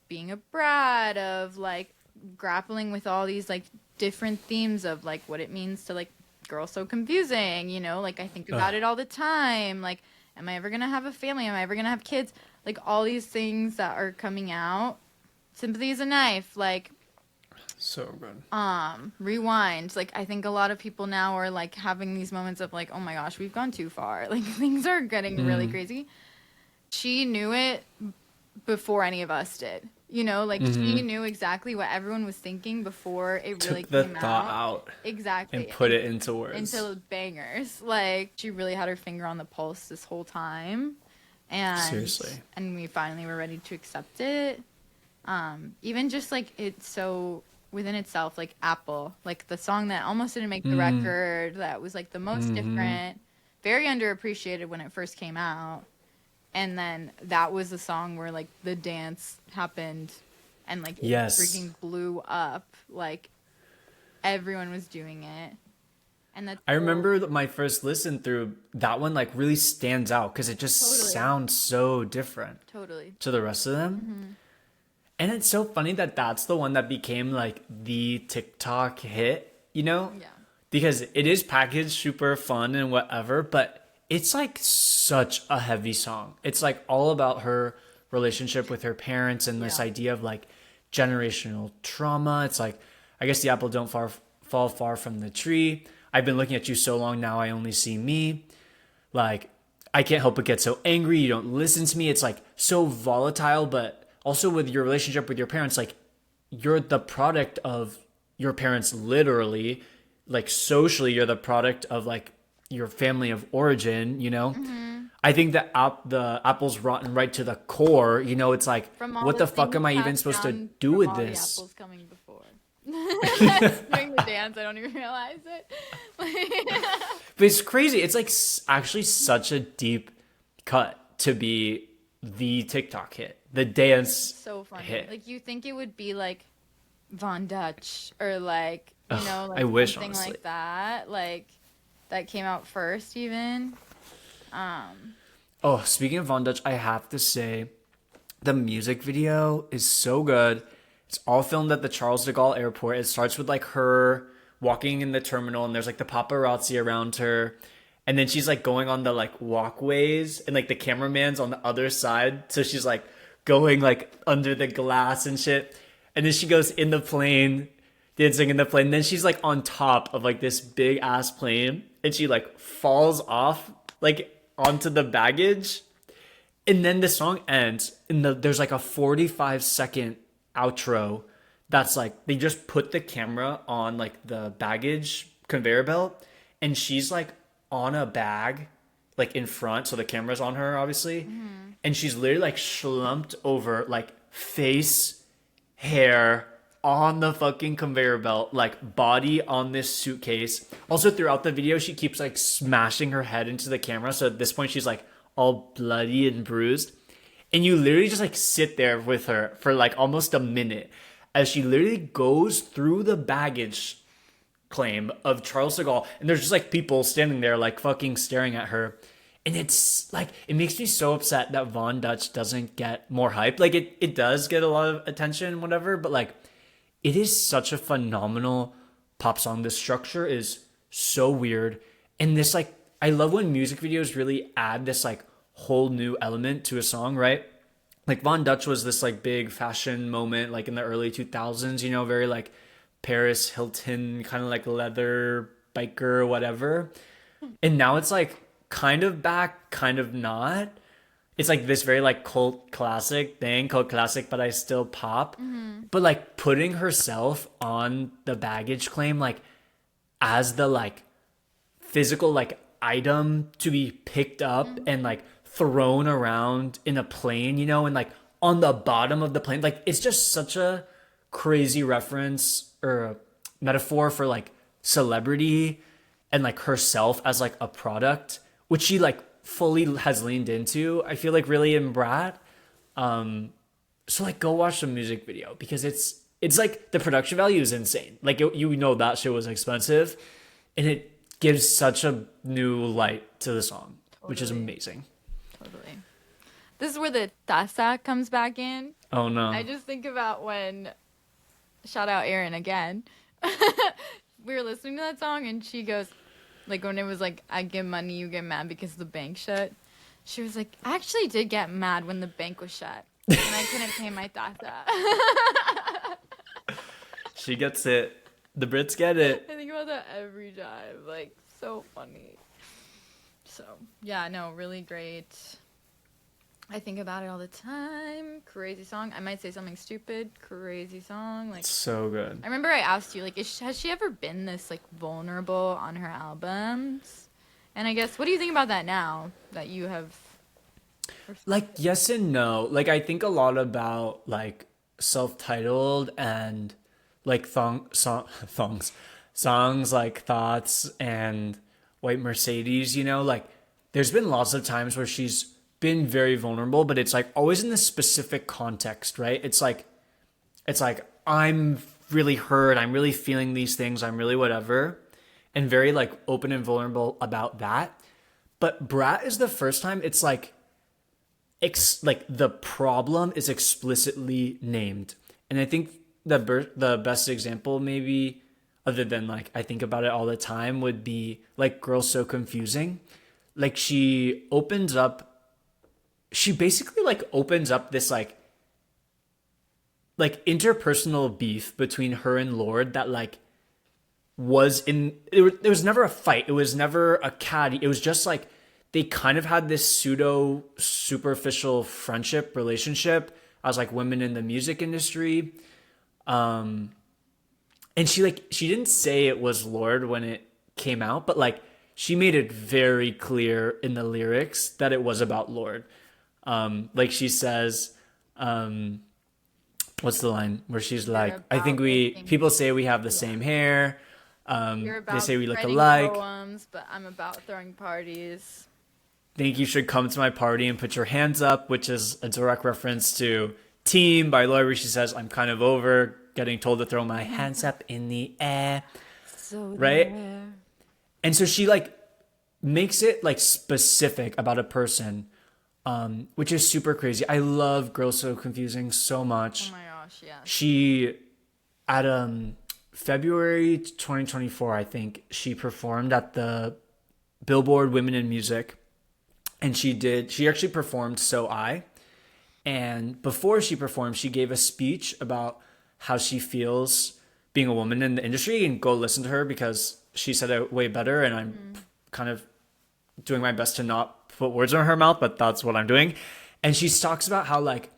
being a brat, of, like, grappling with all these, like, different themes of, like, what it means to, like, girl so confusing, you know? Like, I think about it all the time. Like, am I ever going to have a family? Am I ever going to have kids? Like, all these things that are coming out. Sympathy is a knife, like... So good. Rewind. Like, I think a lot of people now are, like, having these moments of, like, oh my gosh, we've gone too far. Like, things are getting really crazy. She knew it before any of us did. You know, like, she knew exactly what everyone was thinking before it really Took the came thought out. Exactly. And put it into words. Into bangers. Like, she really had her finger on the pulse this whole time. And seriously. And we finally were ready to accept it. Even just, like, it's so... within itself, like Apple, like the song that almost didn't make the record, that was like the most different, very underappreciated when it first came out, and then that was the song where like the dance happened and like it freaking blew up, like everyone was doing it. And that's I remember my first listen through, that one like really stands out because it just sounds so different to the rest of them. And it's so funny that that's the one that became like the TikTok hit, you know? Yeah. Because it is packaged super fun and whatever, but it's like such a heavy song. It's like all about her relationship with her parents and this idea of like generational trauma. It's like, I guess the apple don't fall far from the tree. I've been looking at you so long now, I only see me. Like, I can't help but get so angry. You don't listen to me. It's like so volatile, but also with your relationship with your parents, like you're the product of your parents, literally, like socially, you're the product of like your family of origin, you know? I think that the apple's rotten right to the core, you know? It's like, what the fuck am I even supposed to do with this? The apples coming before. Doing the dance, I don't even realize it. But it's crazy. It's like actually such a deep cut to be the TikTok hit. The dance so funny hit. Like you think it would be like Von Dutch or like, you know, like I wish, something honestly. like that. Like that came out first even. Oh, speaking of Von Dutch, I have to say the music video is so good. It's all filmed at the Charles de Gaulle airport. It starts with like her walking in the terminal and there's like the paparazzi around her. and then she's like going on the like walkways, and like the cameraman's on the other side, so she's like going like under the glass and shit, and then she goes in the plane, dancing in the plane, and then she's like on top of like this big ass plane, and she like falls off like onto the baggage, and then the song ends, and there's like a 45-second outro that's like they just put the camera on like the baggage conveyor belt, and she's like on a bag like in front, so the camera's on her obviously, and she's literally like slumped over, like face, hair on the fucking conveyor belt, like body on this suitcase. Also throughout the video she keeps like smashing her head into the camera, so at this point she's like all bloody and bruised, and you literally just like sit there with her for like almost a minute as she literally goes through the baggage claim of Charles de Gaulle, and there's just like people standing there like fucking staring at her, and it's like it makes me so upset that Von Dutch doesn't get more hype. Like it does get a lot of attention, whatever, but like it is such a phenomenal pop song. The structure is so weird, and this like I love when music videos really add this like whole new element to a song, right? Like Von Dutch was this like big fashion moment like in the early 2000s, you know, very like Paris Hilton kind of like leather biker whatever. And now it's like kind of back, kind of not. It's like this very like cult classic, but I still pop. But like putting herself on the baggage claim like as the like physical like item to be picked up and like thrown around in a plane, you know, and like on the bottom of the plane, like it's just such a crazy reference or a metaphor for like celebrity and like herself as like a product, which she like fully has leaned into, I feel like, really in Brat. So like go watch the music video, because it's like the production value is insane. Like you know that shit was expensive, and it gives such a new light to the song, which is amazing. Totally. This is where the taza comes back in. Oh no. I just think about when, shout out Erin again, we were listening to that song and she goes, like when it was like, I give money, you get mad because the bank shut. She was like, I actually did get mad when the bank was shut and I couldn't pay my taza. She gets it. The Brits get it. I think about that every time. Like, so funny. So, yeah, no, really great. I think about it all the time. Crazy song. I might say something stupid. Crazy song. Like, So good. I remember I asked you, like, has she ever been this, like, vulnerable on her albums? And I guess, what do you think about that now that you have... Like, yes and no. Like, I think a lot about, like, self-titled and, like, songs like Thoughts and White Mercedes, you know? Like, there's been lots of times where she's been very vulnerable, but it's, like, always in this specific context, right? It's like, I'm really hurt, I'm really feeling these things, I'm really whatever, and very, like, open and vulnerable about that. But Brat is the first time it's, like, the problem is explicitly named. And I think the best example, maybe, other than like I think about it all the time, would be like Girls So Confusing. Like she basically like opens up this like interpersonal beef between her and Lorde that like there was never a fight, it was never a catty, it was just like they kind of had this pseudo superficial friendship relationship as like women in the music industry. And she didn't say it was Lorde when it came out, but like she made it very clear in the lyrics that it was about Lorde. Like she says, what's the line where she's like, I think people say we have the same hair. They say we look alike. Poems, but I'm about throwing parties. Think you should come to my party and put your hands up, which is a direct reference to Team by Lorde, where she says, I'm kind of over getting told to throw my hands up in the air. So right? there. And so she like makes it like specific about a person, which is super crazy. I love Girls So Confusing so much. Oh my gosh, yeah. She, at February 2024, I think, she performed at the Billboard Women in Music, and she actually performed So I. And before she performed, she gave a speech about how she feels being a woman in the industry, and go listen to her because she said it way better, and I'm kind of doing my best to not put words in her mouth, but that's what I'm doing. And she talks about how like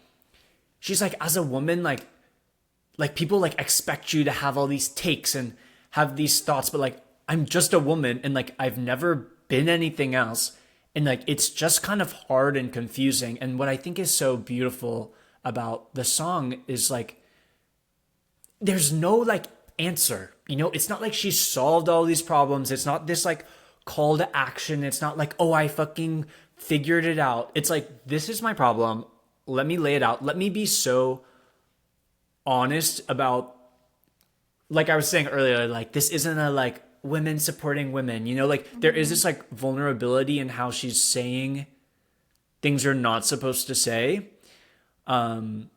she's like, as a woman, like people like expect you to have all these takes and have these thoughts, but like I'm just a woman, and like I've never been anything else, and like it's just kind of hard and confusing. And what I think is so beautiful about the song is like there's no like answer, you know? It's not like she solved all these problems. It's not this like call to action. It's not like, oh, I fucking figured it out. It's like, this is my problem. Let me lay it out. Let me be so honest about, like I was saying earlier, like this isn't a like women supporting women, you know, like there is this like vulnerability in how she's saying things you're not supposed to say. And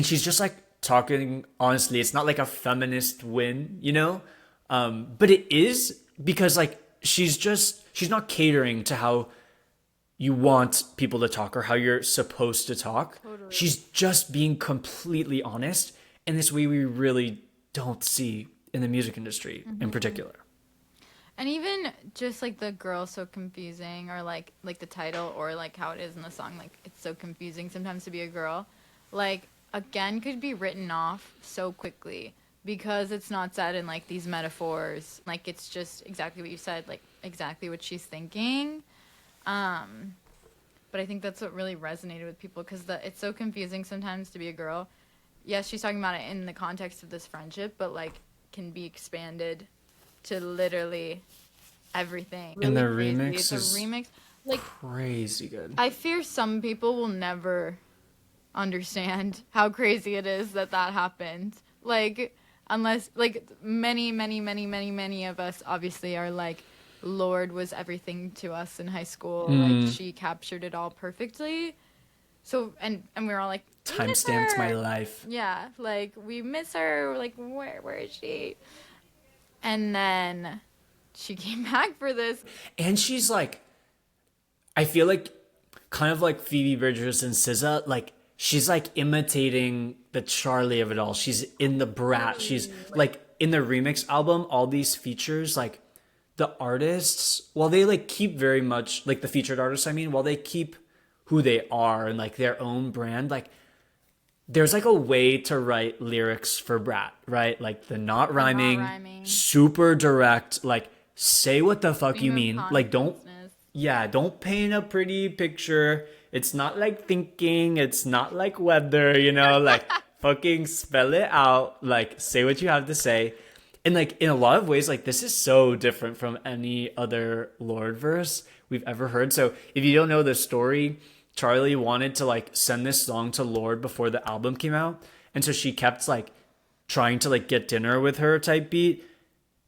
she's just like talking honestly. It's not like a feminist win, you know? But it is, because like she's not catering to how you want people to talk or how you're supposed to talk. Totally. She's just being completely honest in this way we really don't see in the music industry in particular. And even just like the girl so confusing, or like the title, or like how it is in the song, like it's so confusing sometimes to be a girl, like again could be written off so quickly because it's not said in like these metaphors. Like it's just exactly what you said, like exactly what she's thinking. But I think that's what really resonated with people, because it's so confusing sometimes to be a girl. Yes, she's talking about it in the context of this friendship, but like can be expanded to literally everything. And the really remix crazy. is remix, like crazy good. I fear some people will never understand how crazy it is that happened. Like unless like many of us obviously are like, Lord was everything to us in high school. Like she captured it all perfectly. So and we're all like, time stamped my life. Yeah, like we miss her. Like where is she? And then she came back for this. And she's like, I feel like kind of like Phoebe Bridgers and SZA, like she's like imitating the Charli of it all. She's in the brat. She's like in the remix album, all these features, like the artists, while they like keep very much like the featured artists, I mean, while they keep who they are and like their own brand, like there's like a way to write lyrics for Brat, right? Like the not rhyming, super direct, like say what the fuck you mean. Like don't paint a pretty picture. It's not like thinking, it's not like weather, you know, like fucking spell it out, like say what you have to say. And like in a lot of ways, like this is so different from any other Lorde verse we've ever heard. So if you don't know the story, Charli wanted to like send this song to Lorde before the album came out. And so she kept like trying to like get dinner with her type beat.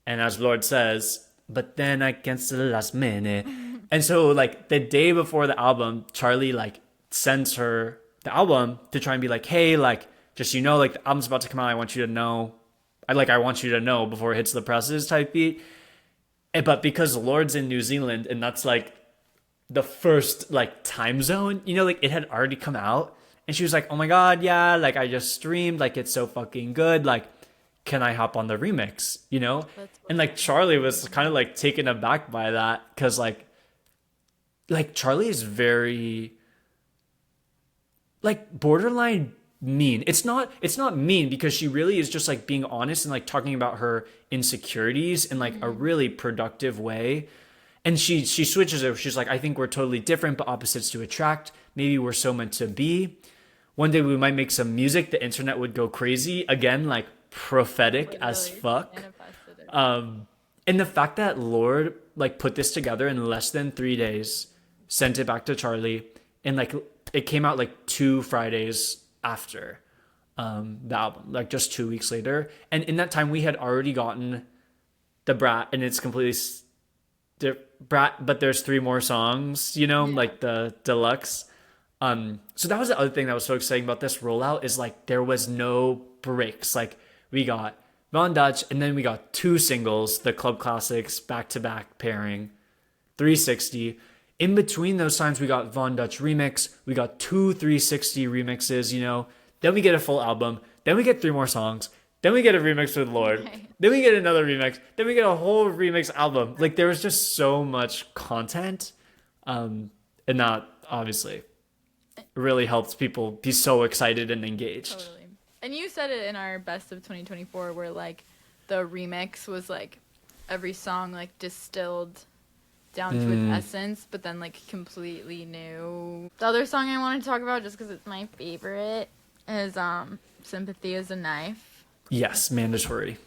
And as Lorde says, but then I cancel the last minute. And so like the day before the album, Charli like sends her the album to try and be like, hey, like just, you know, like the album's about to come out. I want you to know. I want you to know before it hits the presses type beat. But because Lorde's in New Zealand and that's like the first like time zone, you know, like it had already come out, and she was like, oh my god, yeah, like I just streamed, like it's so fucking good, like can I hop on the remix, you know? And like Charli was kind of like taken aback by that, because like Charli is very like borderline mean. It's not mean, because she really is just like being honest and like talking about her insecurities in like a really productive way. And she switches it. She's like, I think we're totally different, but opposites do attract. Maybe we're so meant to be. One day we might make some music. The internet would go crazy. Again, like prophetic literally, as fuck. And the fact that Lorde like put this together in less than 3 days, sent it back to Charli, and like it came out like 2 Fridays after the album, like just 2 weeks later. And in that time we had already gotten the Brat, and it's completely Brat, but there's 3 more songs, you know, like the deluxe. So that was the other thing that was so exciting about this rollout, is like there was no breaks. Like we got Von Dutch, and then we got 2 singles, the club classics back-to-back pairing, 360. In between those times, we got Von Dutch remix. We got 2 360 remixes, you know. Then we get a full album. Then we get 3 more songs. Then we get a remix with Lord. Right. Then we get another remix. Then we get a whole remix album. Like, there was just so much content. And that, obviously, really helps people be so excited and engaged. Totally. And you said it in our best of 2024 where like the remix was like every song like distilled down to its essence, but then like completely new. The other song I want to talk about, just because it's my favorite, is Sympathy is a Knife. Yes, mandatory.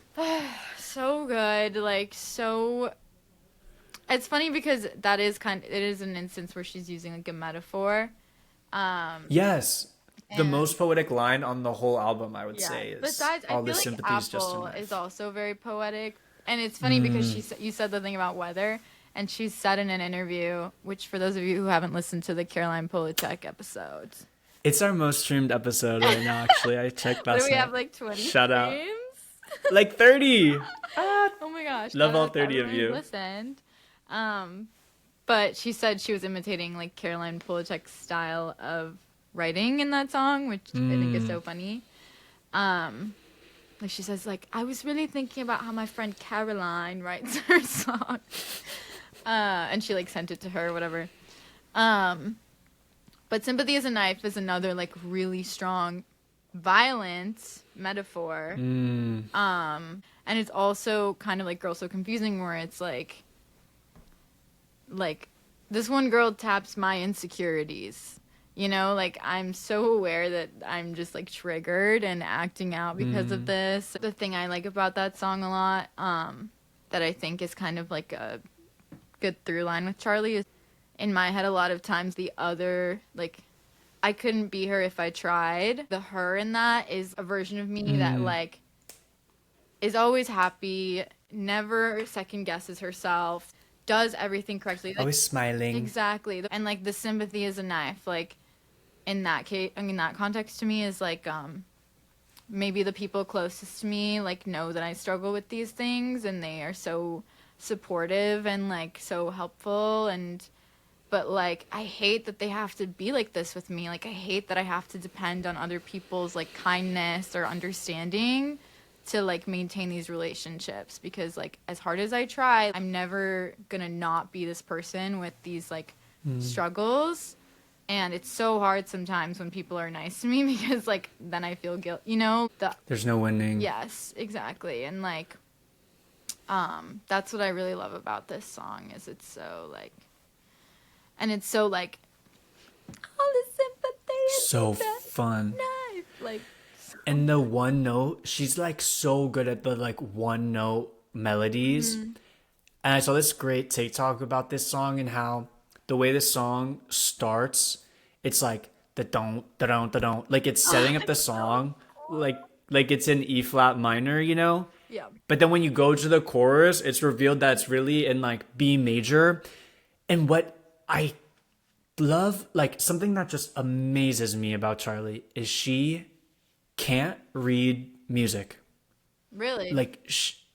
So good. Like, so it's funny because it is an instance where she's using like a metaphor. Yes. The And- most poetic line on the whole album, I would say, is Besides, I all feel the like sympathies just a Apple knife. is also very poetic, and it's funny because you said the thing about weather, and she said in an interview, which for those of you who haven't listened to the Caroline Polachek episodes, It's our most streamed episode right now, actually. I checked what last do we night. have, like 20 Shout out. streams? Like 30. Oh my gosh! Love shout all out to 30 of everyone who you. Listened, but she said she was imitating like Caroline Polachek's style of writing in that song, which I think is so funny. Like she says, like, I was really thinking about how my friend Caroline writes her song. And she like sent it to her or whatever. But Sympathy is a Knife is another like really strong violent metaphor. And it's also kind of like Girl So Confusing, where it's like this one girl taps my insecurities. You know, like I'm so aware that I'm just like triggered and acting out because of this. The thing I like about that song a lot, that I think is kind of like a good through line with Charli, is in my head a lot of times the other, like, I couldn't be her if I tried. The her in that is a version of me that like is always happy, never second guesses herself, does everything correctly. Like, Always smiling. exactly. And like the sympathy is a knife, like in that case, I mean, that context to me is like maybe the people closest to me like know that I struggle with these things, and they are so supportive and like so helpful. And but like I hate that they have to be like this with me. Like I hate that I have to depend on other people's like kindness or understanding to like maintain these relationships, because like as hard as I try, I'm never gonna not be this person with these like struggles. And it's so hard sometimes when people are nice to me, because like then I feel guilt, you know. There's no winning. Yes, exactly. And like that's what I really love about this song, is it's so like, and it's so like all the sympathy is So in the fun. knife. Like, And the one note, she's like so good at the like one note melodies. And I saw this great TikTok about this song and how the way this song starts, it's like the don't, da don't, da don't. Like it's setting up the song like it's in E flat minor, you know? yeah. But then when you go to the chorus, it's revealed that it's really in like B major. And what I love, like something that just amazes me about Charli, is she can't read music. Really? Like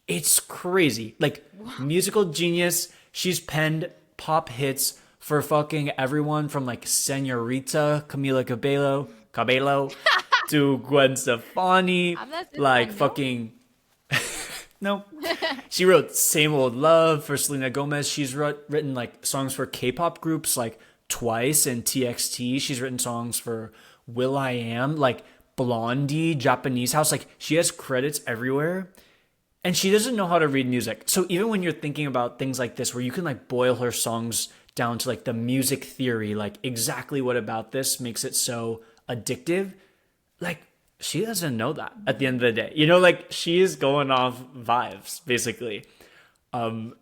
it's crazy. Like musical genius. She's penned pop hits for fucking everyone from like Senorita, Camila Cabello to Gwen Stefani. Like fucking no. She wrote Same Old Love for Selena Gomez. She's written like songs for K-pop groups like Twice and TXT. She's written songs for will.i.am, like Blondie, Japanese House. Like she has credits everywhere, and she doesn't know how to read music. So even when you're thinking about things like this, where you can like boil her songs down to like the music theory, like exactly what about this makes it so addictive, like she doesn't know that at the end of the day. You know, like she is going off vibes basically,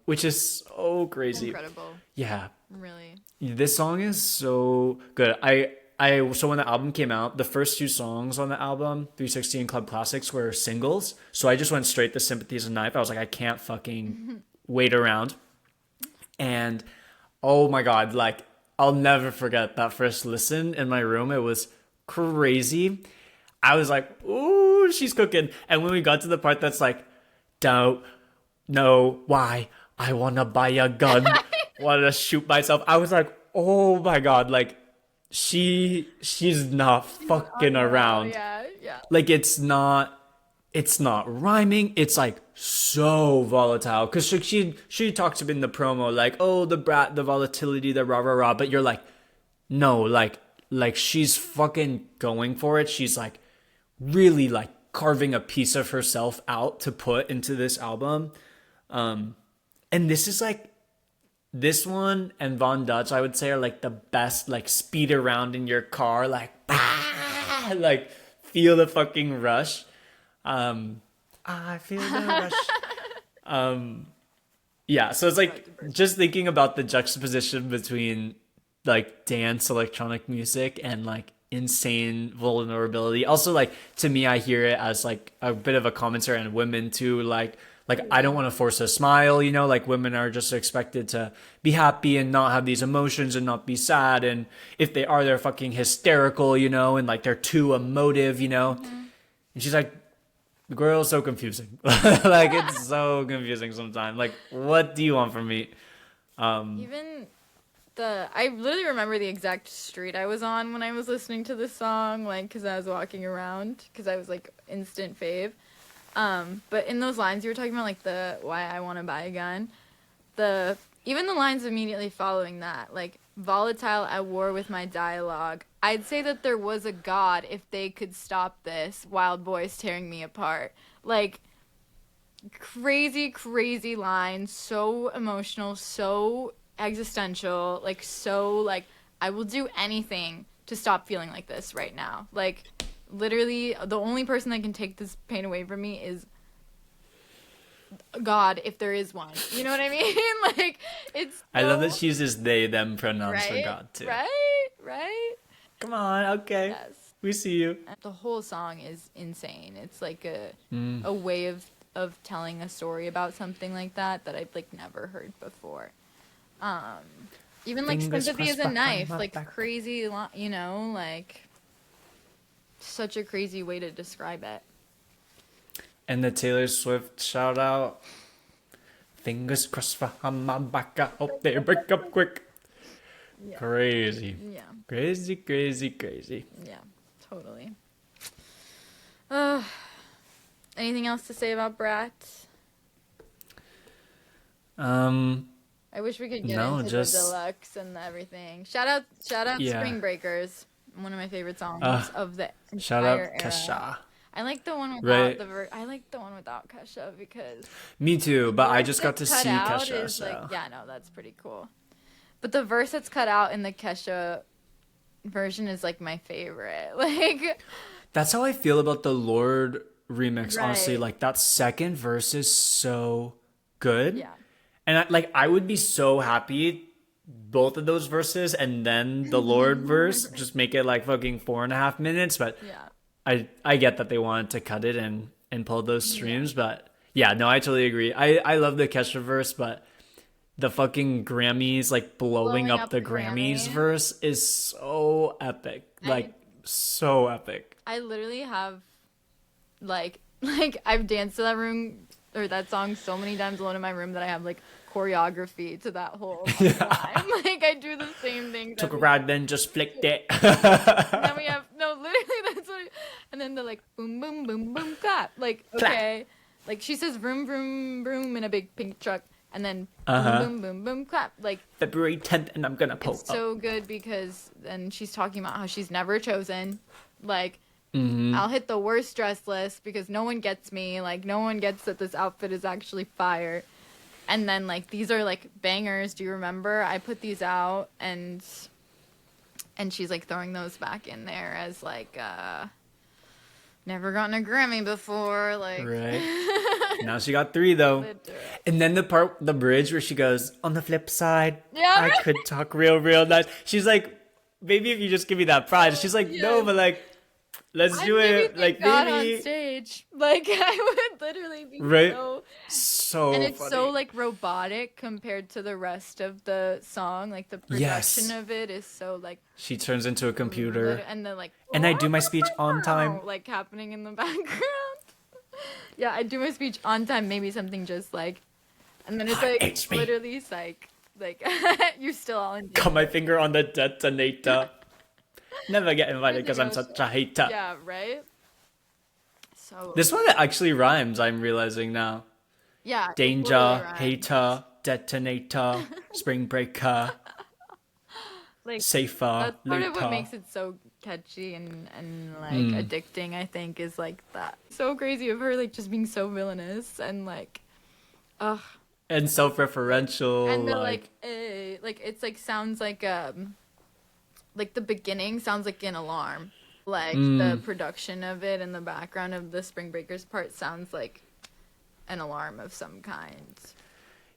which is so crazy. Incredible. Yeah, Really. this song is so good. So when the album came out, the first 2 songs on the album, 360 and Club Classics, were singles. So I just went straight to Sympathy is a Knife. I was like, I can't fucking wait around. And oh my God, like I'll never forget that first listen in my room. It was crazy. I was like, ooh, she's cooking. And when we got to the part that's like, don't know why I want to buy a gun. wanted to shoot myself. I was like, oh my god, like she's not fucking around. Yeah, yeah. Like it's not rhyming. It's like so volatile. Cause she talks in the promo like, oh, the brat, the volatility, the rah rah rah. But you're like, no, like she's fucking going for it. She's like really like carving a piece of herself out to put into this album. And this is like, this one and Von Dutch, I would say, are like the best, like speed around in your car, like, like feel the fucking rush. I feel the rush. Yeah, so it's like just thinking about the juxtaposition between like dance electronic music and like insane vulnerability. Also, like to me, I hear it as like a bit of a commentary on women too, like I don't want to force a smile, you know, like women are just expected to be happy and not have these emotions and not be sad. And if they are, they're fucking hysterical, you know, and like they're too emotive, you know. And she's like, the girl is so confusing. Like it's so confusing sometimes. Like, what do you want from me? Even I literally remember the exact street I was on when I was listening to this song, like, because I was walking around, because I was like instant fave. But in those lines you were talking about, like the why I want to buy a gun, even the lines immediately following that, like volatile at war with my dialogue. I'd say that there was a God if they could stop this. Wild boys tearing me apart. Like crazy line, so emotional, so existential, like so like I will do anything to stop feeling like this right now. Like literally the only person that can take this pain away from me is God, if there is one. You know what I mean? Like it's so, I love that she uses they them pronouns right, for God too. Right. Come on, okay. Yes. We see you. The whole song is insane. It's like a way of telling a story about something like that I've like never heard before. Even like Fingers sympathy is a crossed knife, behind my like back. crazy, you know, like such a crazy way to describe it. And the Taylor Swift shout out. Fingers crossed behind my back. I hope they break up quick. Yeah. Crazy. Yeah, Crazy. yeah, totally. Anything else to say about Brat? I wish we could get No, into just the deluxe and everything. Shout out Yeah. Spring Breakers, one of my favorite songs of the shout entire out era. Kesha. I like the one without Right. I like the one without Kesha because Me too, but I verse just got to that's see cut out Kesha. is, So like, yeah, no, that's pretty cool. But the verse that's cut out in the Kesha version is like my favorite. Like that's how I feel about the Lord remix. Honestly, Right. like that second verse is so good. yeah. And I would be so happy both of those verses and then the Lord verse just make it like fucking 4.5 minutes. But Yeah. I get that they wanted to cut it and pull those streams, but yeah, no, I totally agree. I love the Kesha verse, but the fucking Grammys, like blowing up the Grammys Grammy. verse is so epic. Like so epic. I literally have like I've danced to that room or that song so many times alone in my room that I have like choreography to that whole line. Like I do the same thing. Took a ride, then just flicked it. And then we have literally that's what. And then the like boom boom boom boom clap. Like okay, like she says vroom vroom vroom in a big pink truck, and then boom boom boom boom clap. Like February 10th, and I'm gonna pull it's up. so good because then she's talking about how she's never chosen. Like Mm-hmm. I'll hit the worst dress list because no one gets me. Like no one gets that this outfit is actually fire. And then like these are like bangers. Do you remember? I put these out and she's like throwing those back in there as like never gotten a Grammy before. Like Right. Now she got 3 though. And then the bridge where she goes, on the flip side, Yeah, I right. could talk real nice. She's like, maybe if you just give me that prize. She's like, no, Yes. but like, let's I'd do maybe it. think Like God maybe. on stage. Like I would literally be Right. so. And it's funny. so like robotic compared to the rest of the song. Like the production Yes. of it is so like She turns into a computer. and then like And I do my speech on time. like happening in the background. Yeah, I do my speech on time. Maybe something just like, and then it's like It's me. literally psych. Like you're still all in. Got my finger on the detonator. Never get invited because I'm such a hater. Yeah, right. So This one actually rhymes, I'm realizing now. yeah, it Danger, totally rhymes. hater, detonator, spring breaker, Like safer, that's part of what later. makes it so catchy and like addicting. I think is like that. So crazy of her like just being so villainous and like, ugh. And self-referential, And the like it's like sounds like the beginning sounds like an alarm. Like the production of it and the background of the Spring Breakers part sounds like an alarm of some kind.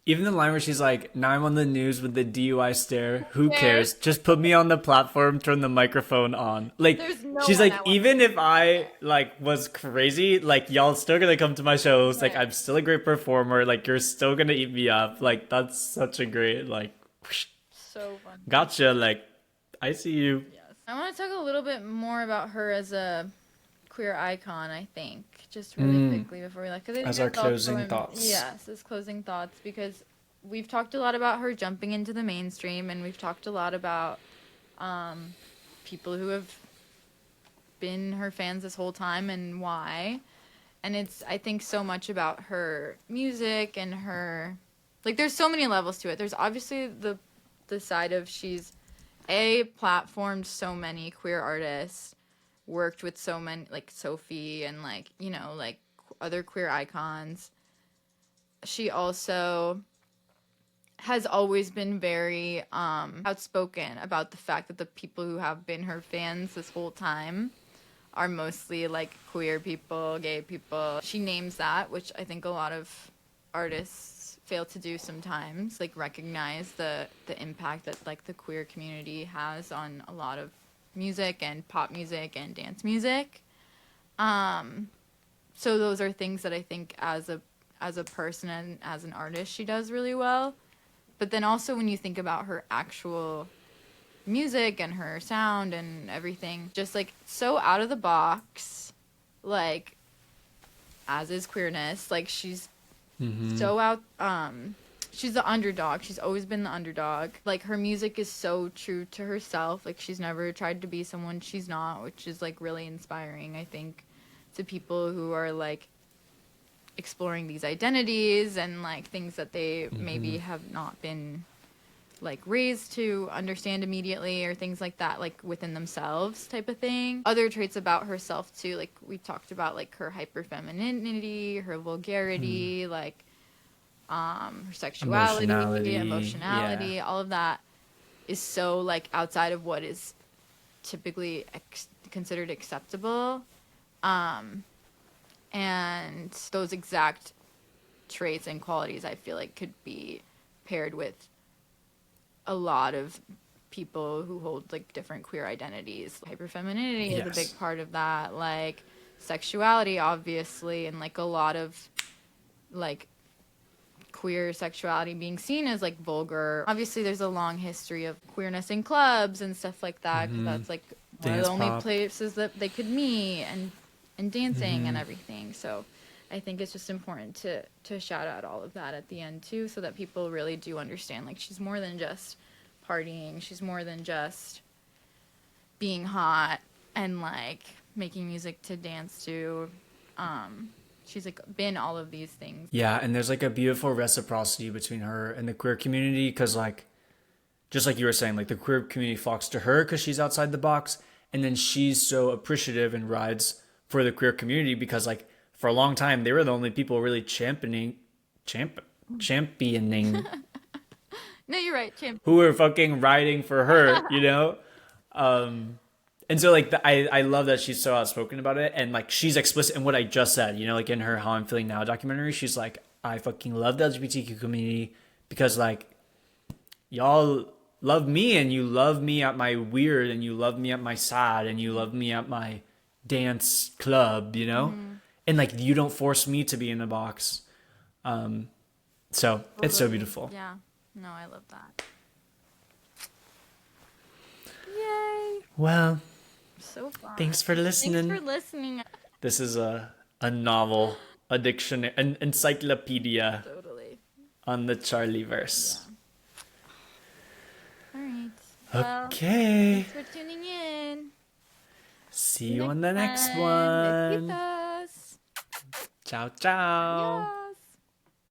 even the line where she's like, now I'm on the news with the DUI stare. Who cares? cares? Just put me on the platform, turn the microphone on. Like, There's no she's one like, that wants even if I like was crazy, like y'all still gonna come to my shows. Like, Right. I'm still a great performer. Like, you're still gonna eat me up. Like, that's such a great like, whoosh, So fun. gotcha. Like, I see you. Yes. I want to talk a little bit more about her as a queer icon, I think, just really quickly before we like, As our closing thoughts. Yes, as closing thoughts, because we've talked a lot about her jumping into the mainstream, and we've talked a lot about people who have been her fans this whole time and why. And it's, I think, so much about her music and her, like, there's so many levels to it. There's obviously the side of she's platformed so many queer artists, worked with so many, like Sophie and like, you know, like other queer icons. She also has always been very outspoken about the fact that the people who have been her fans this whole time are mostly like queer people, gay people. She names that, which I think a lot of artists fail to do sometimes, like recognize the impact that like the queer community has on a lot of music and pop music and dance music. So those are things that I think as a person and as an artist she does really well. But then also when you think about her actual music and her sound and everything, just like so out of the box, like as is queerness, like she's so out, she's the underdog. She's always been the underdog. Like her music is so true to herself. Like she's never tried to be someone she's not, which is like really inspiring, I think, to people who are like exploring these identities and like things that they maybe have not been like raised to understand immediately or things like that, like within themselves type of thing. Other traits about herself too, like we talked about, like her hyper-femininity, her vulgarity, like her sexuality, emotionality, all of that is so like outside of what is typically considered acceptable. And those exact traits and qualities I feel like could be paired with a lot of people who hold like different queer identities. Hyperfemininity is a big part of that, like sexuality obviously, and like a lot of like queer sexuality being seen as like vulgar. Obviously there's a long history of queerness in clubs and stuff like that, 'cause that's like one of the only places that they could meet and dancing and everything. So I think it's just important to shout out all of that at the end too, so that people really do understand like she's more than just partying, she's more than just being hot and like making music to dance to. She's like been all of these things. Yeah, and there's like a beautiful reciprocity between her and the queer community, because like just like you were saying, like the queer community flocks to her because she's outside the box, and then she's so appreciative and rides for the queer community because like for a long time they were the only people really championing No, you're right, who were fucking riding for her, you know. And so like I love that she's so outspoken about it, and like she's explicit in what I just said, you know, like in her How I'm Feeling Now documentary, she's like, I fucking love the LGBTQ community because like y'all love me, and you love me at my weird, and you love me at my sad, and you love me at my dance club, you know. And like you don't force me to be in the box. So it's so beautiful. Yeah, no, I love that. Yay, Well, so fun. thanks for listening. Thanks for listening. This is a novel, a dictionary, an encyclopedia Totally. on the Charli verse. Well, Okay. thanks for tuning in. See you on the next time. one. Besitos. Ciao, ciao. Adios.